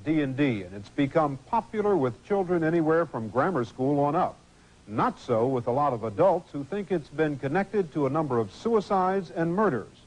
D&D, and it's become popular with children anywhere from grammar school on up. Not so with a lot of adults who think it's been connected to a number of suicides and murders.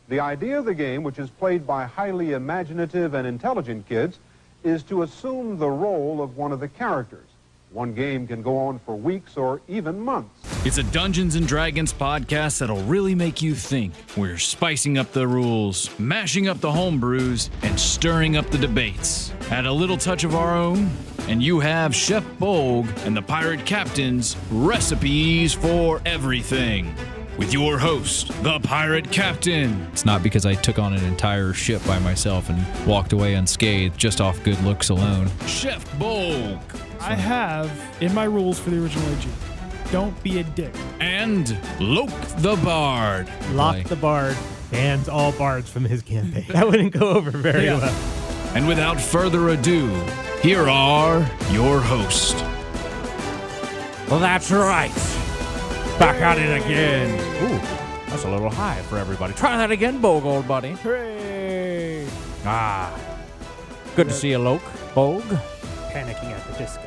The idea of the game, which is played by highly imaginative and intelligent kids, is to assume the role of one of the characters. One game can go on for weeks or even months. It's a Dungeons & Dragons podcast that'll really make you think. We're spicing up the rules, mashing up the homebrews, and stirring up the debates. Add a little touch of our own, and you have Chef Bolg and the Pirate Captain's Recipes for Everything. With your host, the Pirate Captain. It's not because I took on an entire ship by myself and walked away unscathed just off good looks alone. Chef Bolg. I have in my rules for the original AG, don't be a dick. And Loke the Bard. Lock the Bard bans all bards from his campaign. That wouldn't go over very well. And without further ado, here are your hosts. Well, that's right. Back at it again. Ooh, that's a little high for everybody. Try that again, Bolg, old buddy. Hooray! Good to see you, Loke. Bolg. Panicking at the disco.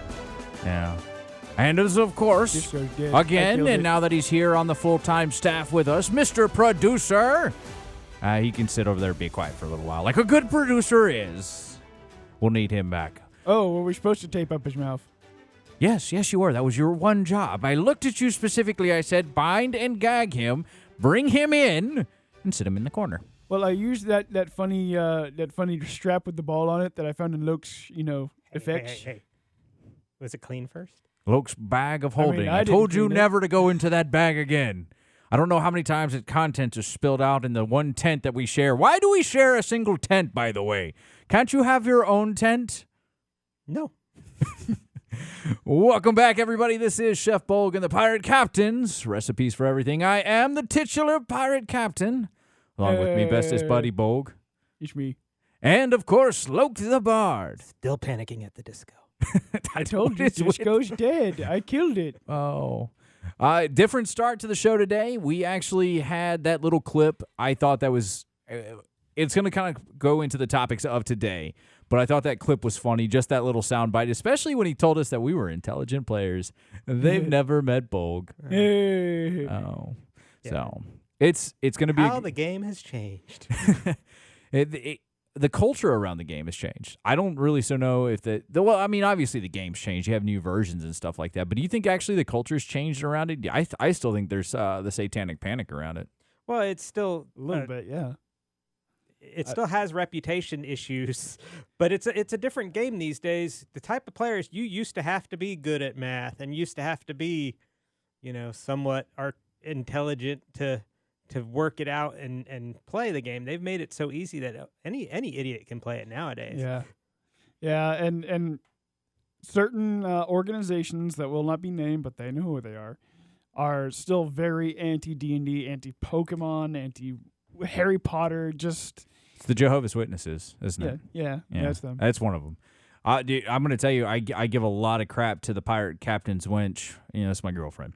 Yeah. And as of course, Disco's dead. again, and now that he's here on the full-time staff with us, Mr. Producer. He can sit over there and be quiet for a little while, like a good producer is. We'll need him back. Oh, well, we're supposed to tape up his mouth. Yes, you were. That was your one job. I looked at you specifically. I said, bind and gag him, bring him in, and sit him in the corner. Well, I used that funny strap with the ball on it that I found in Luke's, effects. Hey. Was it clean first? Luke's bag of holding. I I told didn't you clean it. never to go into that bag again. I don't know how many times that content is spilled out in the one tent that we share. Why do we share a single tent, by the way? Can't you have your own tent? No. Welcome back, everybody. This is Chef Bolg and the Pirate Captain's Recipes for Everything. I am the titular Pirate Captain, along with me bestest buddy Bolg. It's me. And, of course, Loke the Bard. Still panicking at the disco. I told you, Disco's dead. I killed it. Oh. Different start to the show today. We actually had that little clip. I thought that was... it's going to kind of go into the topics of today, but I thought that clip was funny, just that little soundbite, especially when he told us that we were intelligent players. They've never met Bolg. Hey. Oh. Yeah. So, it's going to be... How the game has changed. The culture around the game has changed. I don't really know if well, I mean, obviously the game's changed. You have new versions and stuff like that. But do you think actually the culture's changed around it? I still think there's the Satanic Panic around it. Well, it's still A little bit, yeah. It still has reputation issues, but it's a different game these days. The type of players you used to have to be good at math and used to have to be, somewhat intelligent to work it out and play the game. They've made it so easy that any idiot can play it nowadays. Yeah, and certain organizations that will not be named, but they know who they are still very anti-D&D, anti-Pokemon, anti-Harry Potter, just... It's the Jehovah's Witnesses, isn't it? Yeah, that's them. That's one of them. Dude, I'm going to tell you, I give a lot of crap to the Pirate Captain's wench. That's my girlfriend.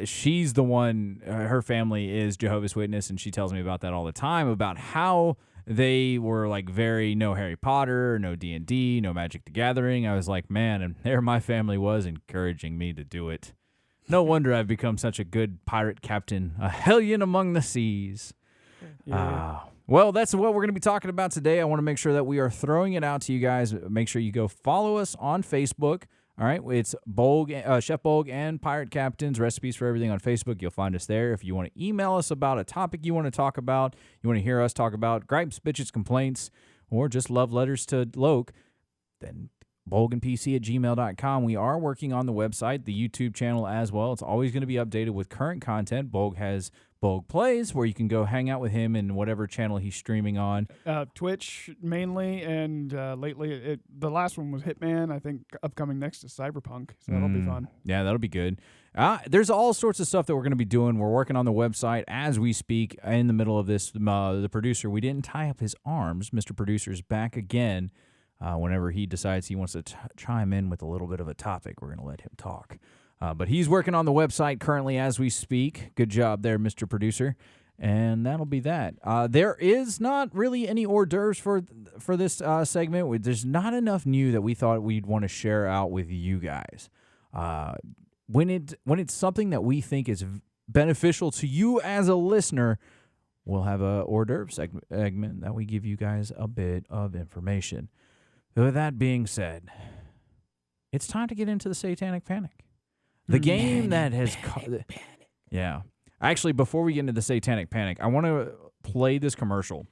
She's the one, her family is Jehovah's Witness, and she tells me about that all the time, about how they were like very no Harry Potter, no D&D, no Magic the Gathering. I was like, man, and there my family was encouraging me to do it. No wonder I've become such a good pirate captain, a hellion among the seas. Yeah. Well, that's what we're going to be talking about today. I want to make sure that we are throwing it out to you guys. Make sure you go follow us on Facebook. All right, it's Chef Bolg and Pirate Captain's Recipes for Everything on Facebook. You'll find us there. If you want to email us about a topic you want to talk about, you want to hear us talk about gripes, bitches, complaints, or just love letters to Loke, then bolgandpc@gmail.com. We are working on the website, the YouTube channel as well. It's always going to be updated with current content. Bolg has Bolg Plays, where you can go hang out with him in whatever channel he's streaming on. Twitch mainly, and lately the last one was Hitman. I think upcoming next is Cyberpunk, so that'll be fun. Yeah, that'll be good. There's all sorts of stuff that we're going to be doing. We're working on the website as we speak. In the middle of this, the producer, we didn't tie up his arms. Mr. Producer's back again. Whenever he decides he wants to chime in with a little bit of a topic, we're going to let him talk. But he's working on the website currently as we speak. Good job there, Mr. Producer. And that'll be that. There is not really any hors d'oeuvres for this segment. There's not enough new that we thought we'd want to share out with you guys. When it's something that we think is beneficial to you as a listener, we'll have a hors d'oeuvre segment that we give you guys a bit of information. With that being said, it's time to get into the Satanic Panic. The game that has... Yeah. Actually, before we get into the Satanic Panic, I want to play this commercial.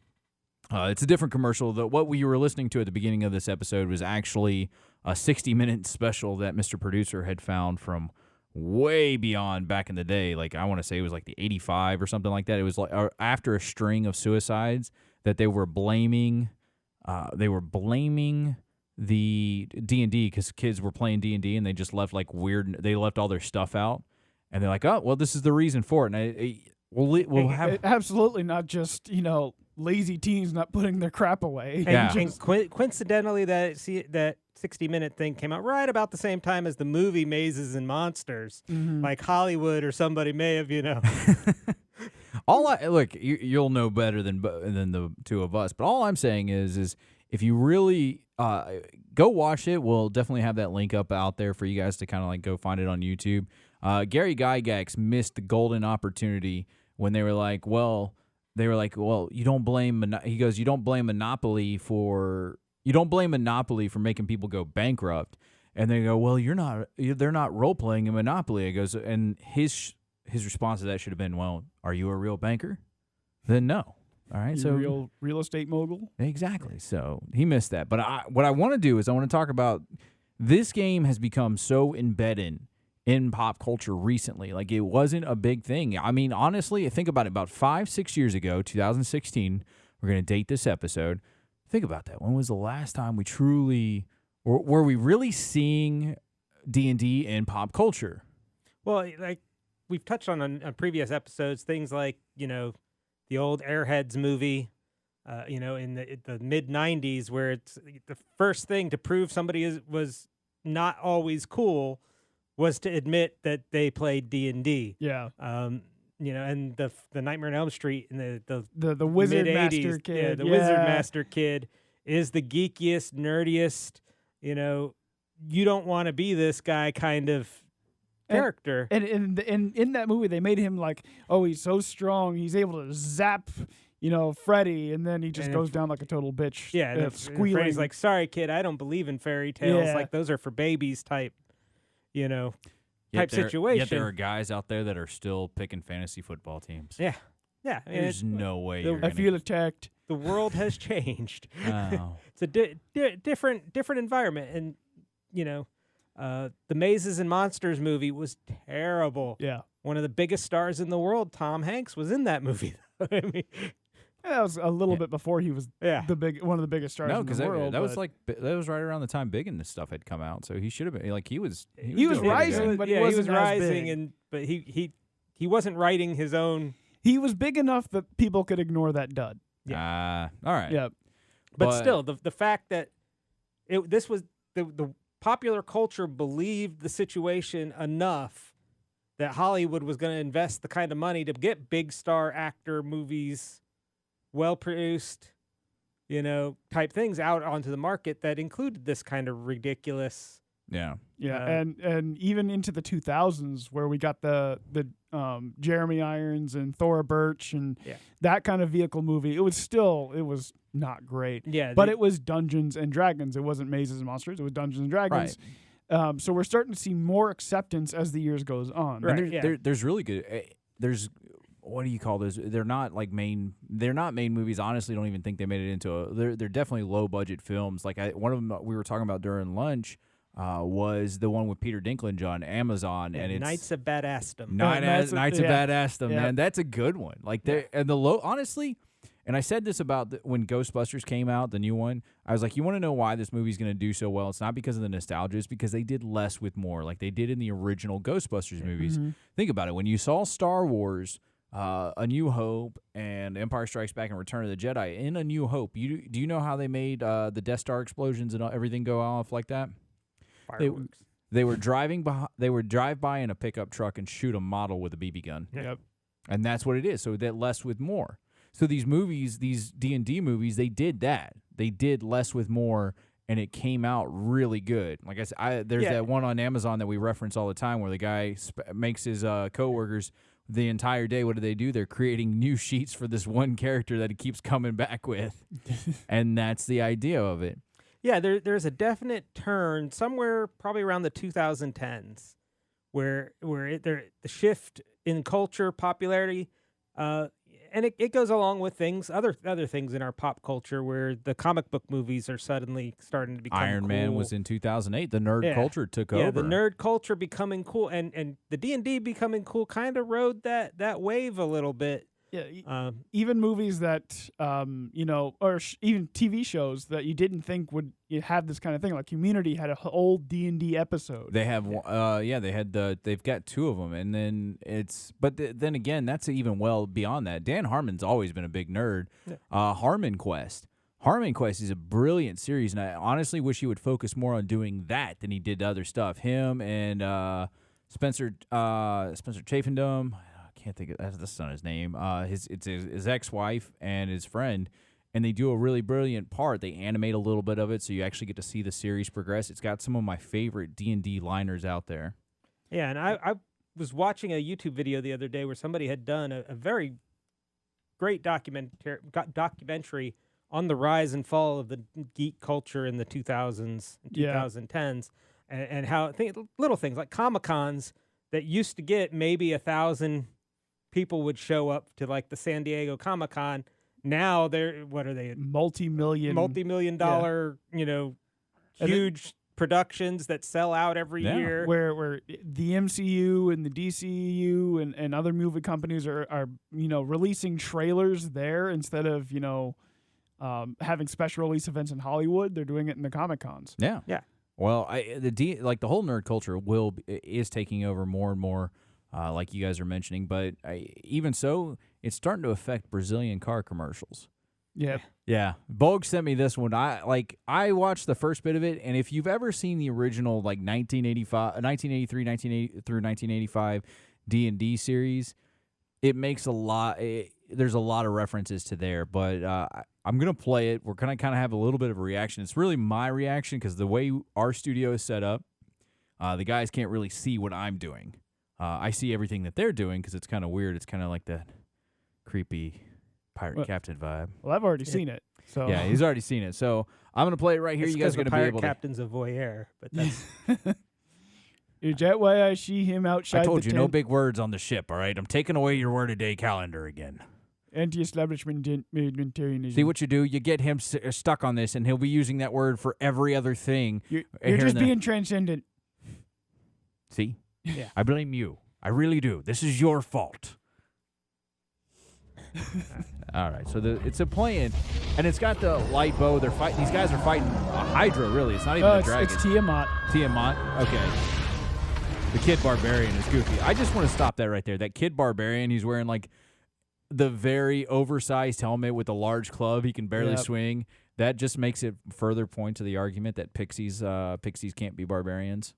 It's a different commercial. What we were listening to at the beginning of this episode was actually a 60-minute special that Mr. Producer had found from way beyond back in the day. Like, I want to say it was like the 85 or something like that. It was like after a string of suicides that they were blaming the D&D because kids were playing D&D and they just left they left all their stuff out. And they're like, oh, well, this is the reason for it. And we'll have... Absolutely not just, lazy teens not putting their crap away. And coincidentally, that 60-minute thing came out right about the same time as the movie Mazes and Monsters. Mm-hmm. Like Hollywood or somebody may have, Look, you'll know better than the two of us. But all I'm saying is if you really go watch it, we'll definitely have that link up out there for you guys to kind of go find it on YouTube. Gary Gygax missed the golden opportunity when they were like, well, you don't blame Monopoly for making people go bankrupt. And they go, well, they're not role playing in Monopoly. It goes, and his response to that should have been, well, are you a real banker? Then no. All right, so real estate mogul. Exactly. So he missed that. But what I want to do is I want to talk about this game has become so embedded in pop culture recently. Like, it wasn't a big thing. I mean, honestly, think about it. About 5-6 years ago, 2016, we're going to date this episode. Think about that. When was the last time we truly, or were we really seeing D&D in pop culture? Well, like we've touched on previous episodes, things like, the old Airheads movie, in the mid-'90s, where it's the first thing to prove somebody was not always cool was to admit that they played D&D. Yeah. And the Nightmare on Elm Street and the Wizard Master kid. Yeah, the Wizard Master kid is the geekiest, nerdiest, you don't want to be this guy kind of character. And in that movie, they made him like, oh, he's so strong, he's able to zap, Freddy, and then he just goes down like a total bitch. Yeah, and squealing. Freddy's like, sorry, kid, I don't believe in fairy tales. Yeah. Like, those are for babies type, situation. Yet there are guys out there that are still picking fantasy football teams. Yeah. Yeah. There's no way I feel attacked. The world has changed. Oh. It's a different environment. And, the Mazes and Monsters movie was terrible. Yeah. One of the biggest stars in the world, Tom Hanks, was in that movie. I mean, that was a little bit before he was one of the biggest stars in the world. That was right around the time Big and this stuff had come out, so he should have been he was rising, but he wasn't rising, but he wasn't writing his own. He was big enough that people could ignore that dud. Yeah. All right. Yeah. But still, the fact that this was the popular culture believed the situation enough that Hollywood was going to invest the kind of money to get big star actor movies, well-produced, type things out onto the market that included this kind of ridiculous. Yeah. Yeah, and even into the 2000s where we got the Jeremy Irons and Thora Birch and that kind of vehicle movie, it was not great. Yeah. But it was Dungeons and Dragons. It wasn't Mazes and Monsters. It was Dungeons and Dragons. Right. So we're starting to see more acceptance as the years goes on. Right. There's really good. There's what do you call those? They're not main movies. Honestly, don't even think they made it into they're definitely low budget films. Like one of them we were talking about during lunch. Was the one with Peter Dinklage on Amazon, and it's Knights of Badassdom. Knights of Badassdom, yeah. Man, that's a good one. Like honestly, and I said this about when Ghostbusters came out, the new one. I was like, you want to know why this movie's going to do so well? It's not because of the nostalgia; it's because they did less with more, like they did in the original Ghostbusters movies. Mm-hmm. Think about it: when you saw Star Wars, A New Hope, and Empire Strikes Back and Return of the Jedi. In A New Hope, do you know how they made the Death Star explosions and everything go off like that? Fireworks. They would drive by in a pickup truck and shoot a model with a BB gun. Yep. And that's what it is. So that less with more. So these movies, these D&D movies, they did that. They did less with more, and it came out really good. Like I said, there's that one on Amazon that we reference all the time where the guy makes his coworkers the entire day. What do? They're creating new sheets for this one character that he keeps coming back with. And that's the idea of it. Yeah, there's a definite turn somewhere probably around the 2010s where the shift in culture, popularity, and it goes along with other things in our pop culture where the comic book movies are suddenly starting to become Iron cool. Man was in 2008. The nerd culture took over. Yeah, the nerd culture becoming cool, and the D&D becoming cool kind of rode that wave a little bit. Yeah, even movies that, or even TV shows that you didn't think would have this kind of thing. Like Community had a whole D&D episode. They have, they've got two of them, and then then again, that's even well beyond that. Dan Harmon's always been a big nerd. Yeah. Harmon Quest is a brilliant series, and I honestly wish he would focus more on doing that than he did other stuff. Him and Spencer Chafendum. Can't think of that's not his name. His ex-wife and his friend, and they do a really brilliant part. They animate a little bit of it, so you actually get to see the series progress. It's got some of my favorite D&D liners out there. Yeah, and I was watching a YouTube video the other day where somebody had done a very great documentary on the rise and fall of the geek culture in the 2000s and 2010s, and how little things like Comic-Cons that used to get maybe 1,000 people would show up to like the San Diego Comic-Con. Now what are they? Multi-million dollar, huge productions that sell out every year. Where the MCU and the DCU and other movie companies are releasing trailers there instead of having special release events in Hollywood. They're doing it in the Comic-Cons. Yeah. Yeah. Well, the whole nerd culture is taking over more and more. Like you guys are mentioning, but even so, it's starting to affect Brazilian car commercials. Yeah. Yeah. Bogue sent me this one. I watched the first bit of it, and if you've ever seen the original 1983 through 1985 D&D series, it makes there's a lot of references to there, but I'm going to play it. We're going to kind of have a little bit of a reaction. It's really my reaction because the way our studio is set up, the guys can't really see what I'm doing. I see everything that they're doing because it's kind of weird. It's kind of like that creepy pirate captain vibe. Well, I've already seen it. So yeah, he's already seen it. So I'm going to play it right here. You guys are going to be able to. Captain's a voyeur, but that's. Is that why I see him outside? I told you, tent? no big words on the ship, all right? I'm taking away your word-a-day calendar again. Anti-establishmentarianism. See what you do? You get him stuck on this, and he'll be using that word for every other thing. You're just being transcendent. See? Yeah. I blame you. I really do. This is your fault. All right, so it's a plan, and it's got the light bow. They're fighting. These guys are fighting a Hydra, really. It's not even a dragon. It's Tiamat. Tiamat? Okay. The Kid Barbarian is goofy. I just want to stop that right there. That Kid Barbarian, he's wearing like the very oversized helmet with a large club he can barely swing. That just makes it further point to the argument that pixies can't be barbarians.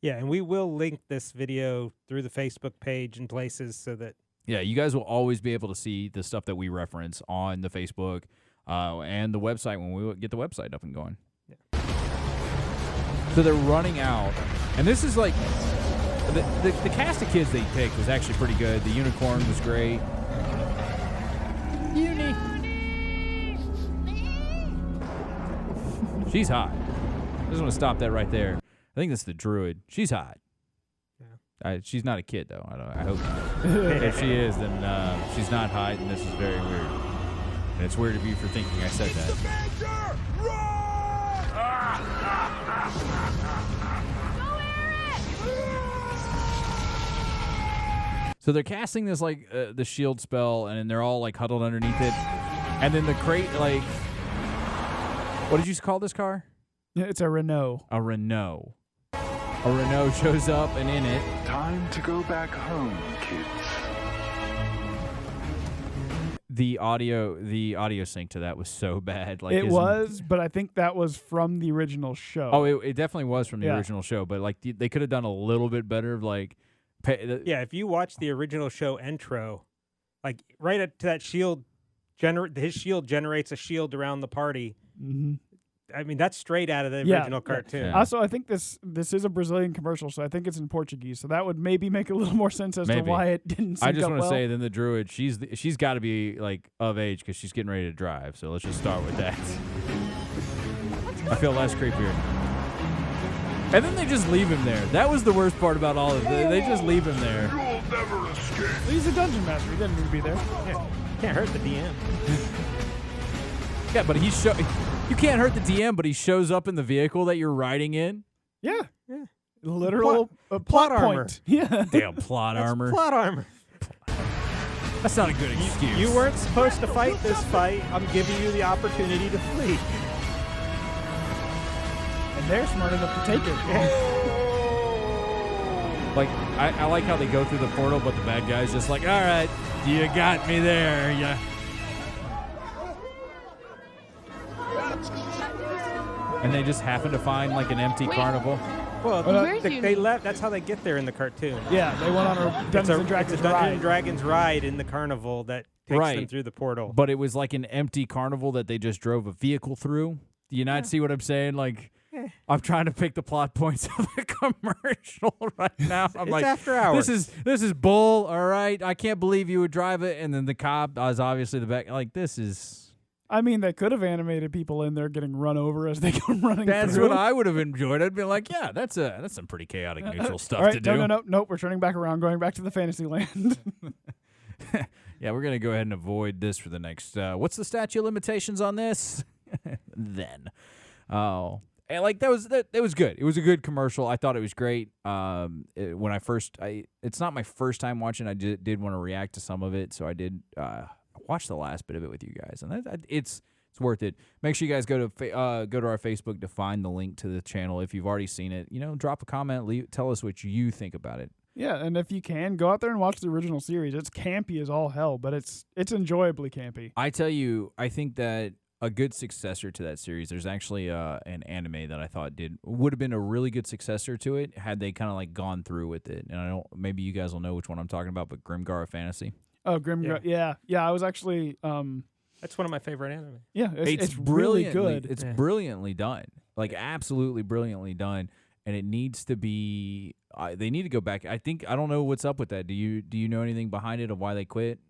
Yeah, and we will link this video through the Facebook page and places so that... Yeah, you guys will always be able to see the stuff that we reference on the Facebook and the website when we get the website up and going. Yeah. So they're running out. And this is like... The cast of kids they picked was actually pretty good. The unicorn was great. She's hot. I just want to stop that right there. I think that's the druid. She's hot. Yeah. She's not a kid, though. I hope not. If she is, then she's not hot, and this is very weird. And it's weird of you for thinking I said that. So they're casting this, like, the shield spell, and they're all, like, huddled underneath it. And then the crate, like... What did you call this car? It's a Renault. A Renault. A Renault shows up, and in it... Time to go back home, kids. The audio sync to that was so bad. Like it was, but I think that was from the original show. Oh, it definitely was from the original show, but like they could have done a little bit better of like Yeah, if you watch the original show intro, like right up to that shield, his shield generates a shield around the party. Mm-hmm. I mean, that's straight out of the original cartoon. Yeah. Also, I think this is a Brazilian commercial, so I think it's in Portuguese. So that would maybe make a little more sense as to why it didn't sync I just up want to well. say, then the druid, she's got to be like of age because she's getting ready to drive. So let's just start with that. I feel less creepier. And then they just leave him there. That was the worst part about all of it. They just leave him there. You'll never escape. He's a dungeon master. He didn't need to be there. Yeah. Can't hurt the DM. Yeah, but you can't hurt the DM, but he shows up in the vehicle that you're riding in. Yeah. Yeah. Literal Plot plot armor. point. Yeah. Damn plot armor. Plot armor. That's not a good excuse. You weren't supposed to fight this fight. I'm giving you the opportunity to flee. And they're smart enough to take it. Like, I like how they go through the portal, but the bad guy's just like, all right, you got me there. Yeah. And they just happen to find like an empty carnival. Well, Where's they your- left. That's how they get there in the cartoon. Yeah, they went on a Dungeons and It's Dragons a Dungeons ride. and Dragons ride in the carnival that takes them through the portal. But it was like an empty carnival that they just drove a vehicle through. Do you not see what I'm saying? Like, I'm trying to pick the plot points of the commercial right now. I'm It's like, after hours. This is bull. All right, I can't believe you would drive it. And then the cop is obviously the back. Like, this is. I mean, they could have animated people in there getting run over as they go running That's through. what I would have enjoyed. I'd be like, yeah, that's some pretty chaotic neutral stuff All right, to do. Nope, we're turning back around, going back to the fantasy land. Yeah, we're gonna go ahead and avoid this for the next. What's the statute of limitations on this? Then, oh, and like that was good. It was a good commercial. I thought it was great. When it's not my first time watching. I did want to react to some of it, so I did watch the last bit of it with you guys, and it's worth it. Make sure you guys go to our Facebook to find the link to the channel. If you've already seen it, drop a comment, tell us what you think about it. Yeah, and if you can, go out there and watch the original series. It's campy as all hell, but it's enjoyably campy. I tell you, I think that a good successor to that series, there's actually an anime that I thought would have been a really good successor to it had they kind of like gone through with it. And maybe you guys will know which one I'm talking about, but Grimgar of Fantasy. Oh, Grimgar. Yeah. I was actually That's one of my favorite anime. yeah, it's really good. It's brilliantly done. Like absolutely brilliantly done. And it needs to be. They need to go back. I don't know what's up with that. Do you know anything behind it of why they quit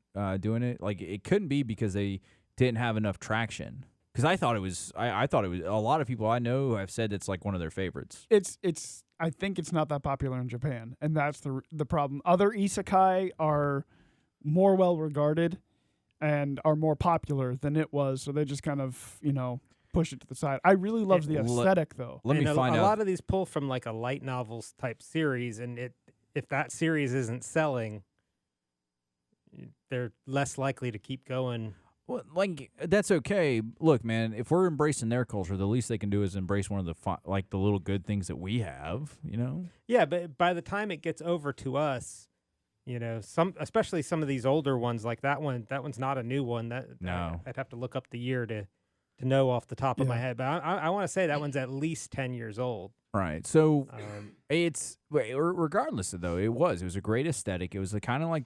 doing it? Like it couldn't be because they didn't have enough traction. Because I thought it was. I thought it was. A lot of people I know have said it's like one of their favorites. It's. I think it's not that popular in Japan, and that's the problem. Other isekai are more well regarded and are more popular than it was, so they just kind of push it to the side. I really loved the aesthetic, though. Let me find out. A lot of these pull from like a light novels type series, and if that series isn't selling, they're less likely to keep going. Well, like that's okay. Look, man, if we're embracing their culture, the least they can do is embrace one of the the little good things that we have. Yeah, but by the time it gets over to us, especially some of these older ones, like that one's not a new one. No. I'd have to look up the year to know off the top of my head, but I want to say that one's at least 10 years old. Right. So regardless of though, it was a great aesthetic. It was kind of like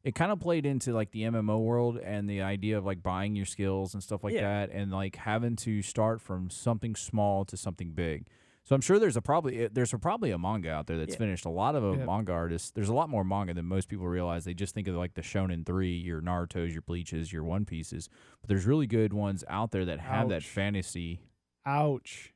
it kind of played into like the MMO world and the idea of like buying your skills and stuff like that, and like having to start from something small to something big. So I'm sure there's probably a manga out there that's finished. A lot of manga artists. There's a lot more manga than most people realize. They just think of like the Shonen 3, your Naruto's, your Bleaches, your One Pieces. But there's really good ones out there that have that fantasy. Ouch.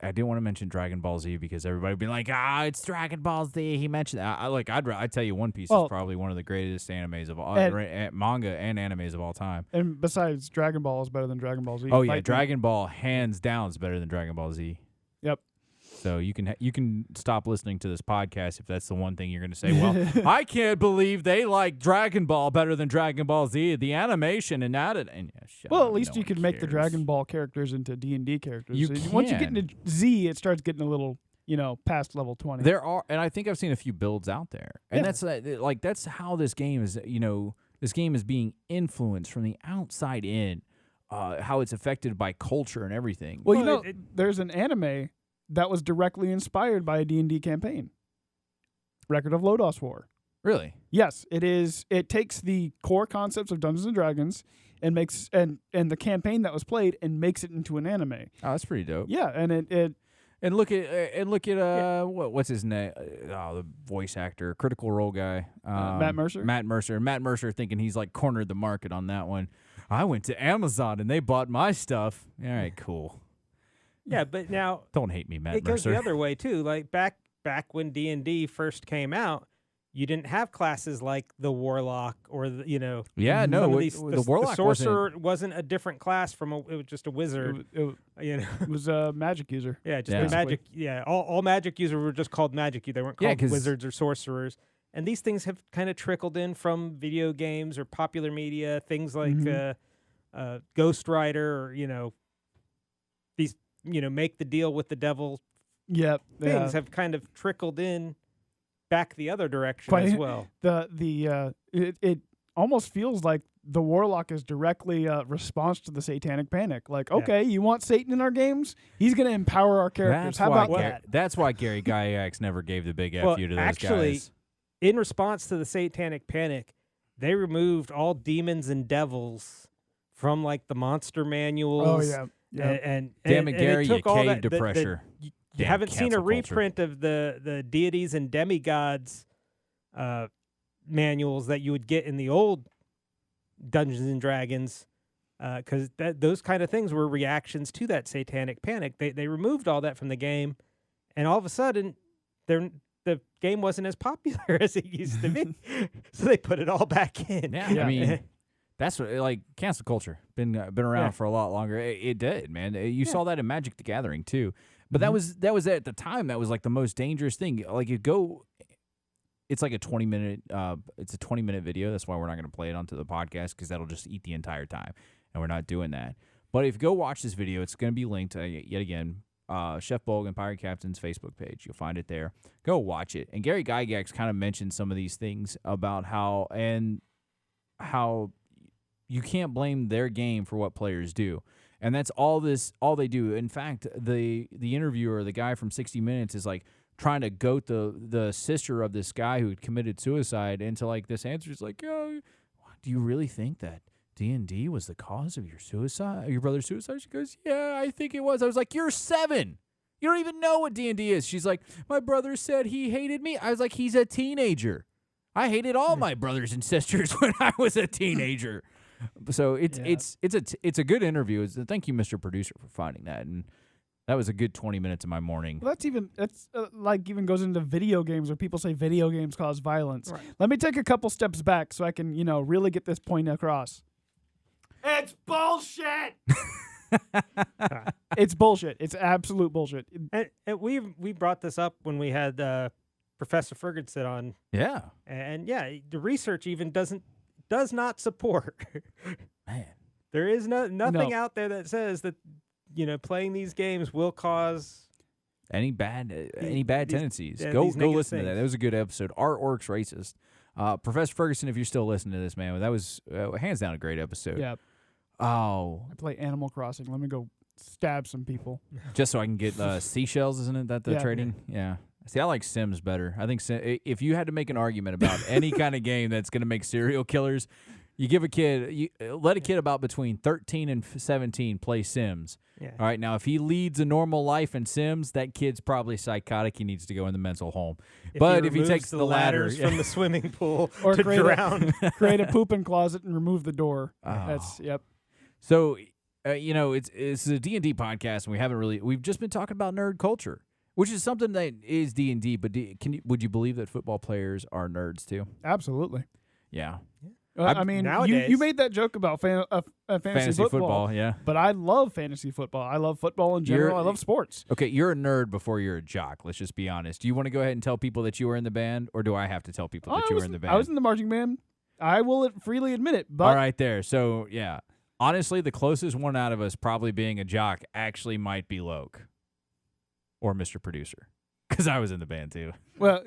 I didn't want to mention Dragon Ball Z because everybody would be like, it's Dragon Ball Z. He mentioned that. I'd tell you One Piece is probably one of the greatest animes of all manga and animes of all time. And besides, Dragon Ball is better than Dragon Ball Z. Oh yeah, Dragon Ball hands down is better than Dragon Ball Z. Yep. So you can stop listening to this podcast if that's the one thing you're going to say. Well, I can't believe they like Dragon Ball better than Dragon Ball Z. The animation and that. Well, at least you could make the Dragon Ball characters into D&D characters. Once you get into Z, it starts getting a little, past level 20. There are, and I think I've seen a few builds out there, and that's how this game is. This game is being influenced from the outside in, how it's affected by culture and everything. Well, there's an anime that was directly inspired by a D&D campaign. Record of Lodos War. Really? Yes, it is. It takes the core concepts of Dungeons and Dragons and makes and the campaign that was played and makes it into an anime. Oh, that's pretty dope. Yeah, and it And look at what's his name? The voice actor, Critical Role guy, Matt Mercer. Matt Mercer, thinking he's like cornered the market on that one. I went to Amazon and they bought my stuff. All right, cool. Yeah, but now Don't hate me, Matt it goes Mercer. the other way too. Like back when D&D first came out, you didn't have classes like the Warlock or the, Yeah, no, some of the these, Warlock the Sorcerer wasn't a different class from it was just a wizard. It was a magic user. Yeah, just Yeah. a magic. Yeah, all magic users were just called magic. They weren't called 'cause- wizards or sorcerers. And these things have kind of trickled in from video games or popular media, things like Ghost Rider, or these make the deal with the devil Yep. things have kind of trickled in back the other direction as well. It almost feels like the Warlock is directly a response to the Satanic Panic. Like, okay, you want Satan in our games? He's going to empower our characters. How about that? That's why Gary Gygax never gave the big Well, F you to those actually, guys. in response to the Satanic Panic, they removed all demons and devils from like the monster manuals. Oh, yeah. And Damn it, and Gary, took you all caved that, to pressure. You Damn haven't seen a cancel culture. reprint of the deities and demigods manuals that you would get in the old Dungeons and Dragons, because those kind of things were reactions to that Satanic Panic. They removed all that from the game, and all of a sudden, the game wasn't as popular as it used to be. So they put it all back in. Yeah, I mean, that's what cancel culture been around for a lot longer. It did, man. You saw that in Magic the Gathering too. But that was at the time that was like the most dangerous thing. Like it's like a 20-minute it's a 20-minute video. That's why we're not going to play it onto the podcast, because that'll just eat the entire time, and we're not doing that. But if you go watch this video, it's going to be linked yet again, Chef Bolg and Pirate Captain's Facebook page. You'll find it there. Go watch it. And Gary Gygax kind of mentioned some of these things about how you can't blame their game for what players do. And that's all they do. In fact, the interviewer, the guy from 60 Minutes, is like trying to goat the sister of this guy who had committed suicide into like this answer. It's like, do you really think that D&D was the cause of your suicide, your brother's suicide? She goes, yeah, I think it was. I was like, you're 7. You don't even know what D&D is. She's like, my brother said he hated me. I was like, he's a teenager. I hated all my brothers and sisters when I was a teenager. So it's a good interview. Thank you, Mr. Producer, for finding that, and that was a good 20 minutes of my morning. Well, that's even goes into video games where people say video games cause violence. Right. Let me take a couple steps back so I can really get this point across. It's bullshit. It's bullshit. It's absolute bullshit. And we brought this up when we had Professor Ferguson on. Yeah. And the research even does not support. Man. There is nothing out there that says that playing these games will cause any bad tendencies. yeah, Go these negative listen to that. things. That was a good episode. Our Orcs Racist. Professor Ferguson, if you're still listening to this, man, that was hands down a great episode. Yeah. Oh. I play Animal Crossing. Let me go stab some people. Just so I can get seashells, isn't it, that the trading? Yeah. See, I like Sims better. I think if you had to make an argument about any kind of game that's going to make serial killers, let a kid about between 13 and 17 play Sims. Yeah. All right, now if he leads a normal life in Sims, that kid's probably psychotic. He needs to go in the mental home. But if he takes the ladder from the swimming pool Or to create a- drown, Create a pooping closet and remove the door. Oh. Yep. So, it's a D&D podcast, and we've just been talking about nerd culture, which is something that is D&D, but would you believe that football players are nerds too? Absolutely. Yeah. I mean, nowadays- you made that joke about fantasy football, yeah. but I love fantasy football. I love football in general. I love sports. Okay, you're a nerd before you're a jock. Let's just be honest. Do you want to go ahead and tell people that you were in the band, or do I have to tell people that you were in the band? I was in the marching band. I will freely admit it. But All right, there. So, yeah. Honestly, the closest one out of us probably being a jock actually might be Loke or Mr. Producer, because I was in the band too. Well,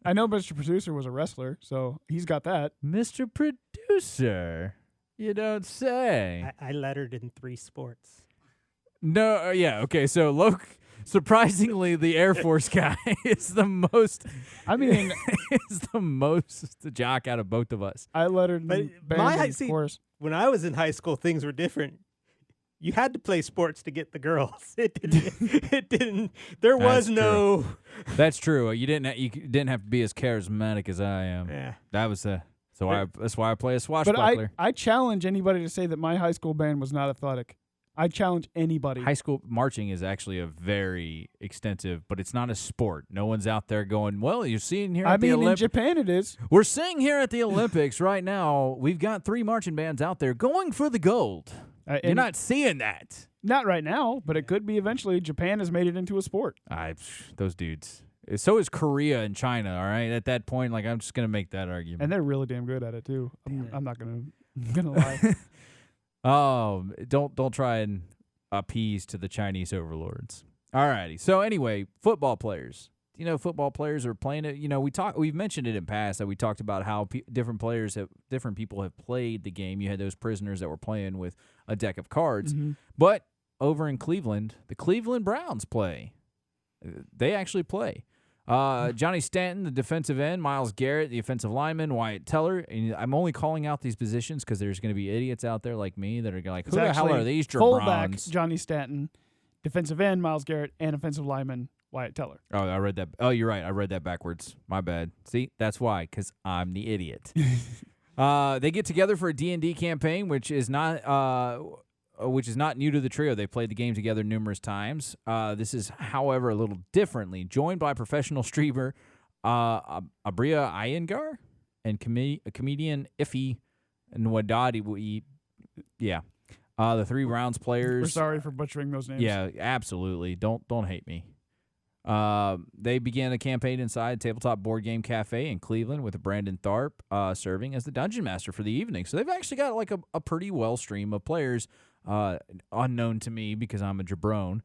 I know Mr. Producer was a wrestler, so he's got that. Mr. Producer, you don't say. I lettered in 3 sports. No, yeah, okay. So Loke Surprisingly, the Air Force guy is the most. I mean, is the most the jock out of both of us. I lettered But in my band and see, chorus. when I was in high school, things were different. You had to play sports to get the girls. It didn't. It didn't. There was That's no. That's true. You didn't have to be as charismatic as I am. Yeah. That was that's why I play a But swashbuckler. I challenge anybody to say that my high school band was not athletic. I challenge anybody. High school marching is actually a very extensive, but it's not a sport. No one's out there going, well, you're seeing here at the in Olympics. Japan it is. We're seeing here at the Olympics right now, we've got 3 marching bands out there going for the gold. You're And not seeing that. not right now, but it could be eventually. Japan has made it into a sport. Those dudes. So is Korea and China, all right? At that point, I'm just going to make that argument. And they're really damn good at it too. I'm not gonna lie. Oh, don't try and appease to the Chinese overlords. All righty. So anyway, football players. Football players are playing it. We've mentioned it in past that we talked about how different people have played the game. You had those prisoners that were playing with a deck of cards. Mhm. But over in Cleveland, the Cleveland Browns play. They actually play. Johnny Stanton, the defensive end, Myles Garrett, the offensive lineman, Wyatt Teller. And I'm only calling out these positions because there's going to be idiots out there like me that are like, who the hell are these fullback jabronis? Johnny Stanton, defensive end Myles Garrett, and offensive lineman Wyatt Teller. Oh, I read that. Oh, you're right. I read that backwards. My bad. See, that's why, because I'm the idiot. They get together for a D&D campaign, which is not new to the trio. They've played the game together numerous times. This is, however, a little differently. Joined by professional streamer Abria Iyengar and comedian Ife Nwadadi. Yeah. The 3 rounds players. We're sorry for butchering those names. Yeah, absolutely. Don't hate me. They began a campaign inside Tabletop Board Game Cafe in Cleveland with Brandon Tharp serving as the dungeon master for the evening. So they've actually got a pretty well stream of players, unknown to me because I'm a jabron,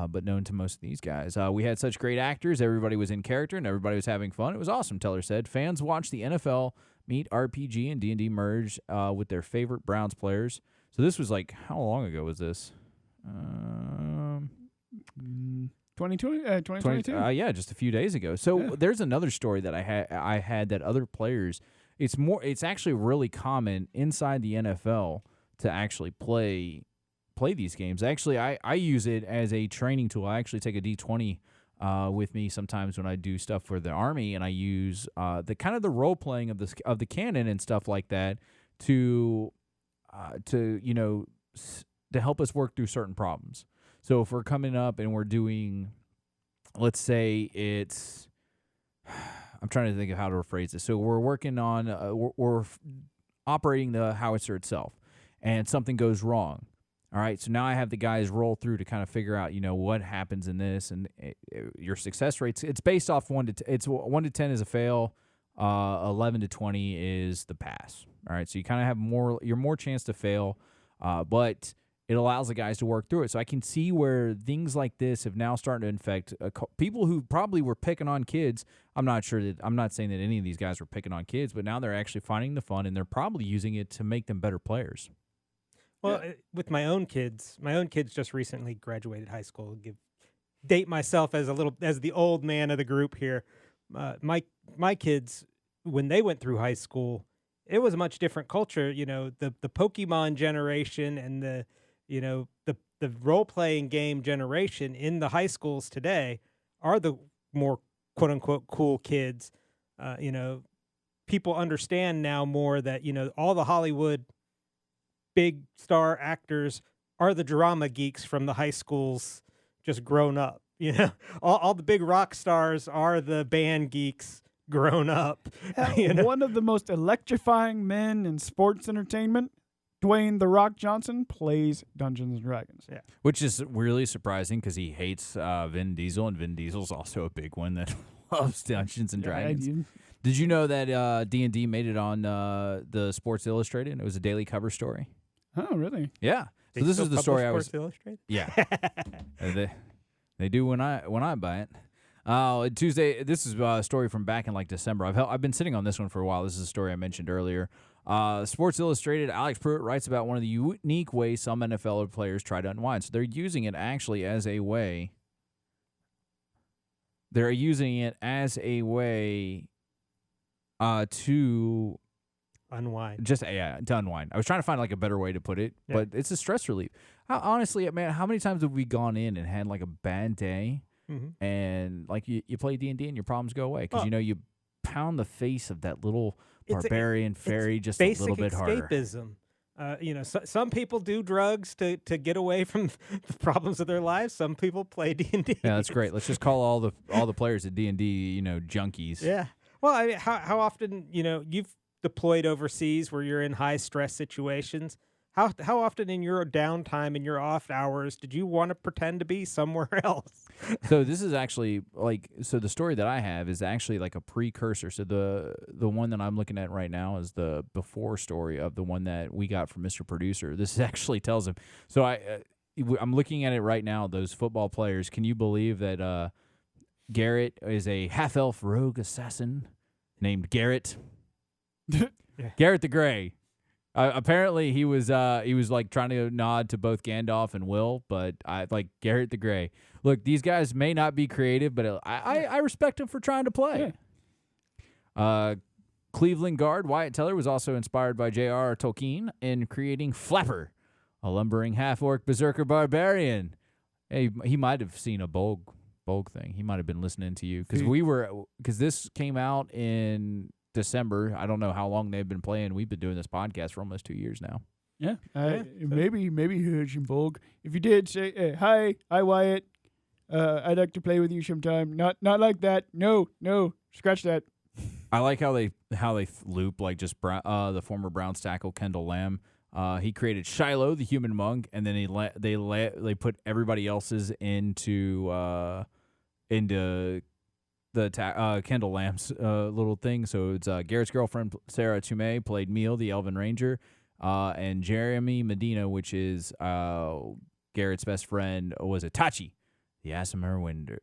but known to most of these guys. We had such great actors. Everybody was in character and everybody was having fun. It was awesome, Teller said. Fans watched the NFL meet RPG and D&D merge with their favorite Browns players. So this was how long ago was this? 2022. Yeah, just a few days ago. So there's another story that I had that other players. It's actually really common inside the NFL to actually play these games. Actually, I use it as a training tool. I actually take a D20 with me sometimes when I do stuff for the Army, and I use the kind of the role playing of the canon and stuff like that to help us work through certain problems. So if we're coming up and we're doing, let's say it's, I'm trying to think of how to rephrase this. So we're working on, we're operating the howitzer itself, and something goes wrong. All right, so now I have the guys roll through to kind of figure out, what happens in this, and your success rates. It's based off 1 to 10. It's 1 to 10 is a fail, 11 to 20 is the pass. All right, so you kind of have more chance to fail, but it allows the guys to work through it. So I can see where things like this have now started to infect people who probably were picking on kids. I'm not saying that any of these guys were picking on kids, but now they're actually finding the fun, and they're probably using it to make them better players. Well, with my own kids just recently graduated high school. Date myself as the old man of the group here. My kids, when they went through high school, it was a much different culture. The Pokemon generation and the role playing game generation in the high schools today are the more quote unquote cool kids. People understand now more that all the Hollywood big star actors are the drama geeks from the high schools just grown up. All the big rock stars are the band geeks grown up. One of the most electrifying men in sports entertainment, Dwayne "The Rock" Johnson, plays Dungeons and Dragons. Yeah, which is really surprising because he hates Vin Diesel, and Vin Diesel's also a big one that loves Dungeons and Dragons. Did you know that D&D made it on the Sports Illustrated? It was a daily cover story. Oh, really? Yeah. So this is the story I was. Sports Illustrated? Yeah. They do when I buy it. Tuesday. This is a story from back in December. I've been sitting on this one for a while. This is a story I mentioned earlier. Sports Illustrated. Alex Pruitt writes about one of the unique ways some NFL players try to unwind. So they're using it actually as a way they're using it as a way to Unwind. to unwind. I was trying to find like a better way to put it, but it's a stress relief. Honestly, man, how many times have we gone in and had like a bad day, and like you play D&D and your problems go away because you pound the face of that little barbarian fairy just a little bit harder. Escapism. Some people do drugs to get away from the problems of their lives. Some people play D&D. Yeah, that's great. Let's just call all the players at D&D, junkies. Yeah. Well, I mean, how often, you've deployed overseas where you're in high stress situations. How often in your downtime, in your off hours, did you want to pretend to be somewhere else? So this is actually the story that I have is actually like a precursor. So the one that I'm looking at right now is the before story of the one that we got from Mr. Producer. This actually tells him. So I'm looking at it right now. Those football players. Can you believe that Garrett is a half-elf rogue assassin named Garrett? Garrett the Grey. Apparently, he was like trying to nod to both Gandalf and Will, but I like Garrett the Grey. Look, these guys may not be creative, but I respect them for trying to play. Yeah. Cleveland guard Wyatt Teller was also inspired by J.R.R. Tolkien in creating Flapper, a lumbering half-orc berserker barbarian. Hey, he might have seen a Bolg thing. He might have been listening to you because this came out in December. I don't know how long they've been playing. We've been doing this podcast for almost 2 years now. Yeah. Maybe you heard some Bolg. If you did, say, hi Wyatt. I'd like to play with you sometime. Not like that. No, scratch that. I like how they loop like just the former Browns tackle Kendall Lamb. He created Shiloh, the human monk, and then they put everybody else's into the Kendall Lamb's little thing. So it's Garrett's girlfriend, Sarah Toomey, played Meal, the Elven Ranger, and Jeremy Medina, which is Garrett's best friend, was Itachi, the Aasimar Winder.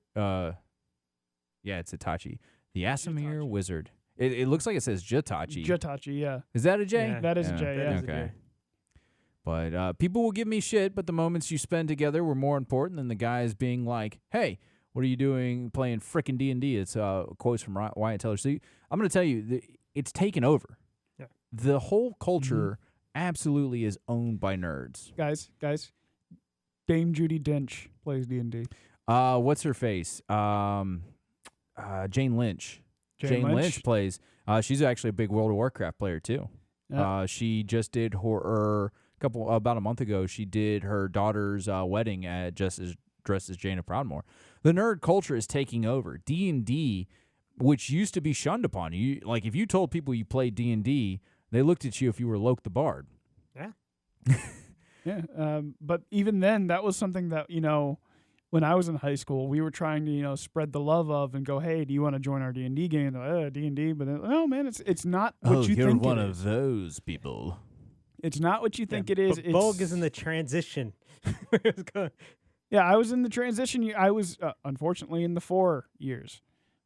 It's Itachi, the Aasimar Wizard. It looks like it says Jatachi. Jatachi, yeah. Is that a J? Yeah, that is a J, yeah. Okay. But people will give me shit, but the moments you spend together were more important than the guys being like, hey, what are you doing playing frickin' D&D? It's quotes from Wyatt Teller. So I'm going to tell you, it's taken over. Yeah. The whole culture absolutely is owned by nerds. Guys, Dame Judi Dench plays D&D. What's her face? Jane Lynch. Jane Lynch plays. She's actually a big World of Warcraft player too. Yeah. She just did about a month ago. She did her daughter's wedding dressed as Jaina Proudmoore. The nerd culture is taking over. D&D, which used to be shunned upon. Like if you told people you played D&D, they looked at you if you were Loke the Bard. Yeah. Yeah. But even then, that was something that, when I was in high school, we were trying to, spread the love of and go, hey, do you want to join our D&D game? D&D, but no, man, it's not what you think it is. Oh, you're one of those people. It's not what you think it is. But Bolg is in the transition. Yeah, I was in the transition. I was, unfortunately, in the 4 years.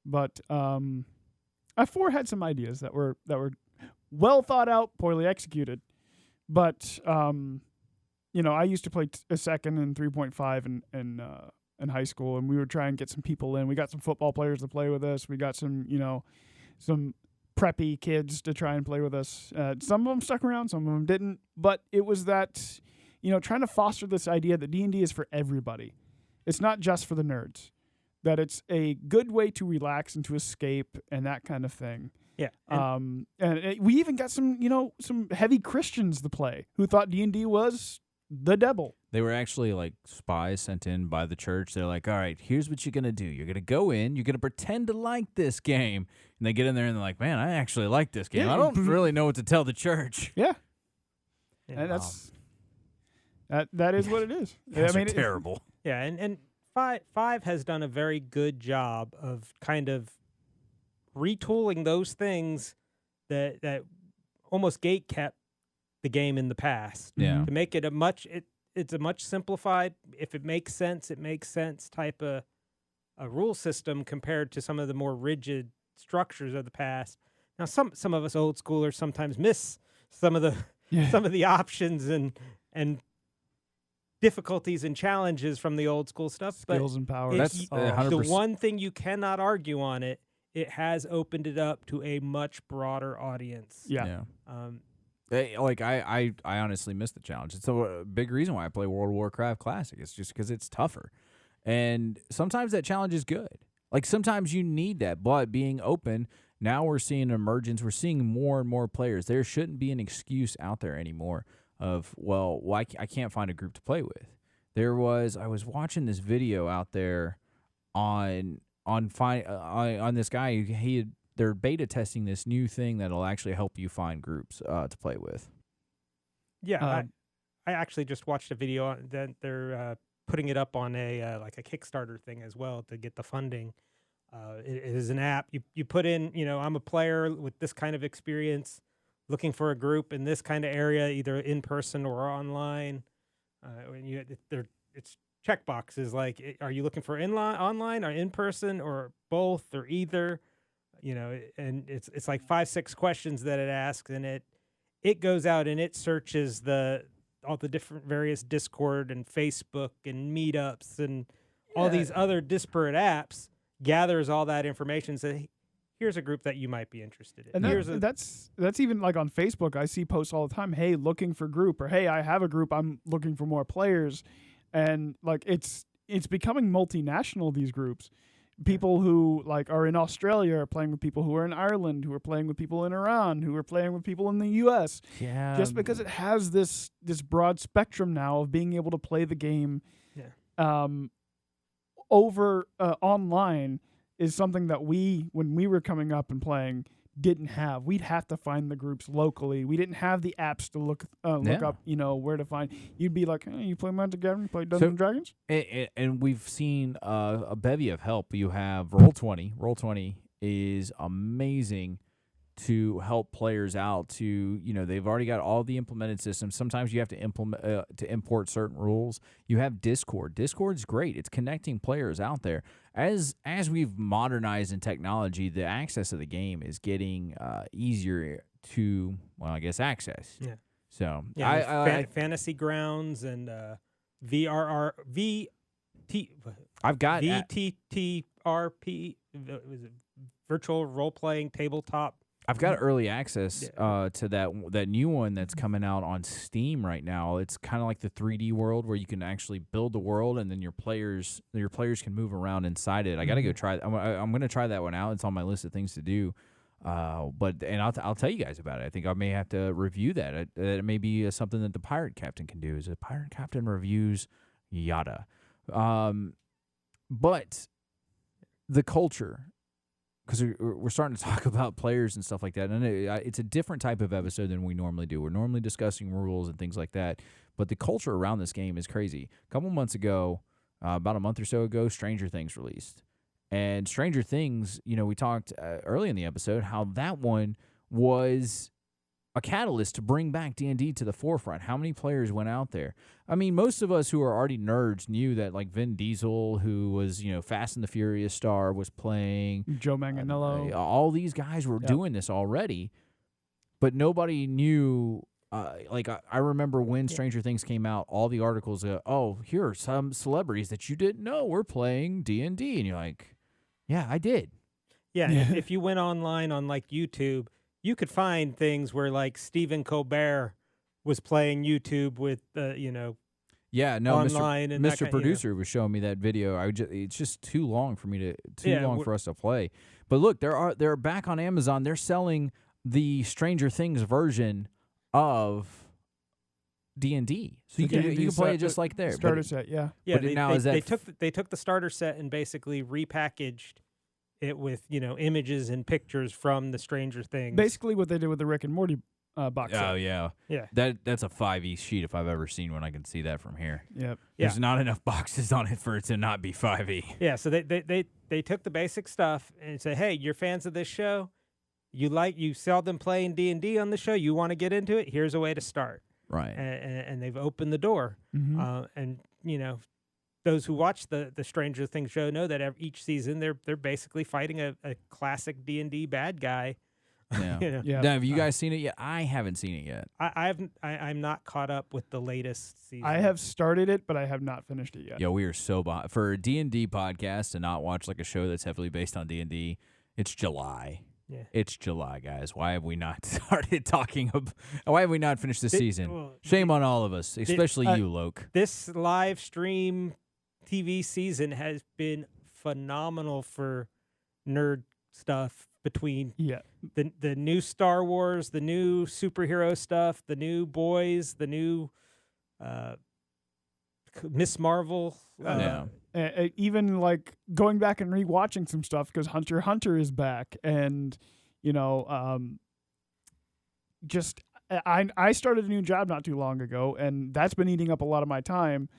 But 4 had some ideas that were well thought out, poorly executed. But, I used to play a second and 3.5 in high school, and we would try and get some people in. We got some football players to play with us. We got some, some preppy kids to try and play with us. Some of them stuck around, some of them didn't. But it was that, trying to foster this idea that D&D is for everybody. It's not just for the nerds. That it's a good way to relax and to escape and that kind of thing. Yeah. We even got some heavy Christians to play who thought D&D was the devil. They were actually like spies sent in by the church. They're like, all right, here's what you're going to do. You're going to go in. You're going to pretend to like this game. And they get in there and they're like, man, I actually like this game. Yeah. I don't really know what to tell the church. Yeah. And that is what it is. It's terrible. Yeah. And five has done a very good job of kind of retooling those things that almost gate-kept the game in the past. Yeah. To make it it's a much simplified, if it makes sense type of a rule system compared to some of the more rigid structures of the past. Now some of us old schoolers sometimes miss some of the options and difficulties and challenges from the old school stuff. Skills and powers. That's 100%. The one thing you cannot argue on it, it has opened it up to a much broader audience. Yeah. I honestly miss the challenge. It's a big reason why I play World of Warcraft Classic. It's just because it's tougher. And sometimes that challenge is good. Like, sometimes you need that. But being open, now we're seeing an emergence. We're seeing more and more players. There shouldn't be an excuse out there anymore of, well, why I can't find a group to play with. I was watching this video out there on this guy. They're beta testing this new thing that'll actually help you find groups to play with. Yeah, I actually just watched a video that they're putting it up on a like a Kickstarter thing as well to get the funding. It is an app. You put in, I'm a player with this kind of experience, looking for a group in this kind of area, either in person or online. It's checkboxes like, are you looking for online or in person or both or either? And it's like 5-6 questions that it asks, and it goes out and it searches all the different various Discord and Facebook and meetups and all these other disparate apps, gathers all that information, says, hey, here's a group that you might be interested in. And that's even like on Facebook. I see posts all the time, hey, looking for group, or hey, I have a group, I'm looking for more players. And like it's becoming multinational, these groups. People who like are in Australia are playing with people who are in Ireland, who are playing with people in Iran, who are playing with people in the U.S. Yeah. Just because it has this broad spectrum now of being able to play the game over online is something that when we were coming up and playing, didn't have. We'd have to find the groups locally. We didn't have the apps to look up, where to find. You'd be like, hey, you play Magic Gathering, play Dungeons and Dragons? And we've seen a bevy of help. You have Roll20. Roll20 is amazing to help players out they've already got all the implemented systems. Sometimes you have to import certain rules. You have Discord. Discord's great. It's connecting players out there. As we've modernized in technology, the access of the game is getting easier to, access. Yeah. So Fantasy Grounds and VTTRP. I've got Was it virtual role playing tabletop? I've got early access to that new one that's coming out on Steam right now. It's kind of like the 3D world where you can actually build the world and then your players can move around inside it. I got to go try. I'm going to try that one out. It's on my list of things to do. But I'll tell you guys about it. I think I may have to review that. It may be something that the Pirate Captain can do. Is a Pirate Captain reviews yada. But the culture. Because we're starting to talk about players and stuff like that. And it's a different type of episode than we normally do. We're normally discussing rules and things like that. But the culture around this game is crazy. A couple months ago, about a month or so ago, Stranger Things released. And Stranger Things, we talked early in the episode how that one was a catalyst to bring back D&D to the forefront. How many players went out there? I mean, most of us who are already nerds knew that, like, Vin Diesel, who was, Fast and the Furious star, was playing. Joe Manganiello. All these guys were doing this already, but nobody knew. I remember when Stranger Things came out, all the articles, here are some celebrities that you didn't know were playing D&D. And you're like, yeah, I did. Yeah, if you went online on, like, YouTube, you could find things where, like, Stephen Colbert was playing YouTube with, Yeah, no, online Mr. Producer was showing me that video. It's just too long for me for us to play. But look, they're back on Amazon. They're selling the Stranger Things version of D&D, so you can play it just like there. Starter set, yeah. Yeah, they took the starter set and basically repackaged it with images and pictures from the Stranger Things. Basically, what they did with the Rick and Morty box set. Oh yeah. That's a 5e sheet if I've ever seen one. I can see that from here. Yep. There's not enough boxes on it for it to not be 5e. Yeah. So they took the basic stuff and said, hey, you're fans of this show. You saw them playing D&D on the show. You want to get into it? Here's a way to start. Right. And they've opened the door. Mm-hmm. And those who watch the Stranger Things show know that each season they're basically fighting a classic D&D bad guy Yeah. You know? Yeah. Now, have you guys seen it yet? I haven't seen it yet. I'm not caught up with the latest season. I have started it, but I have not finished it yet. Yo, we are so behind. For a D&D podcast to not watch like a show that's heavily based on D&D, it's July. Yeah. It's July, guys. Why have we not started talking about, why have we not finished the season? well, Shame on all of us, especially you, Loke. This live stream TV season has been phenomenal for nerd stuff between the new Star Wars, the new superhero stuff, the new Boys, the new Miss Marvel. Even like going back and rewatching some stuff because Hunter x Hunter is back, and I started a new job not too long ago, and that's been eating up a lot of my time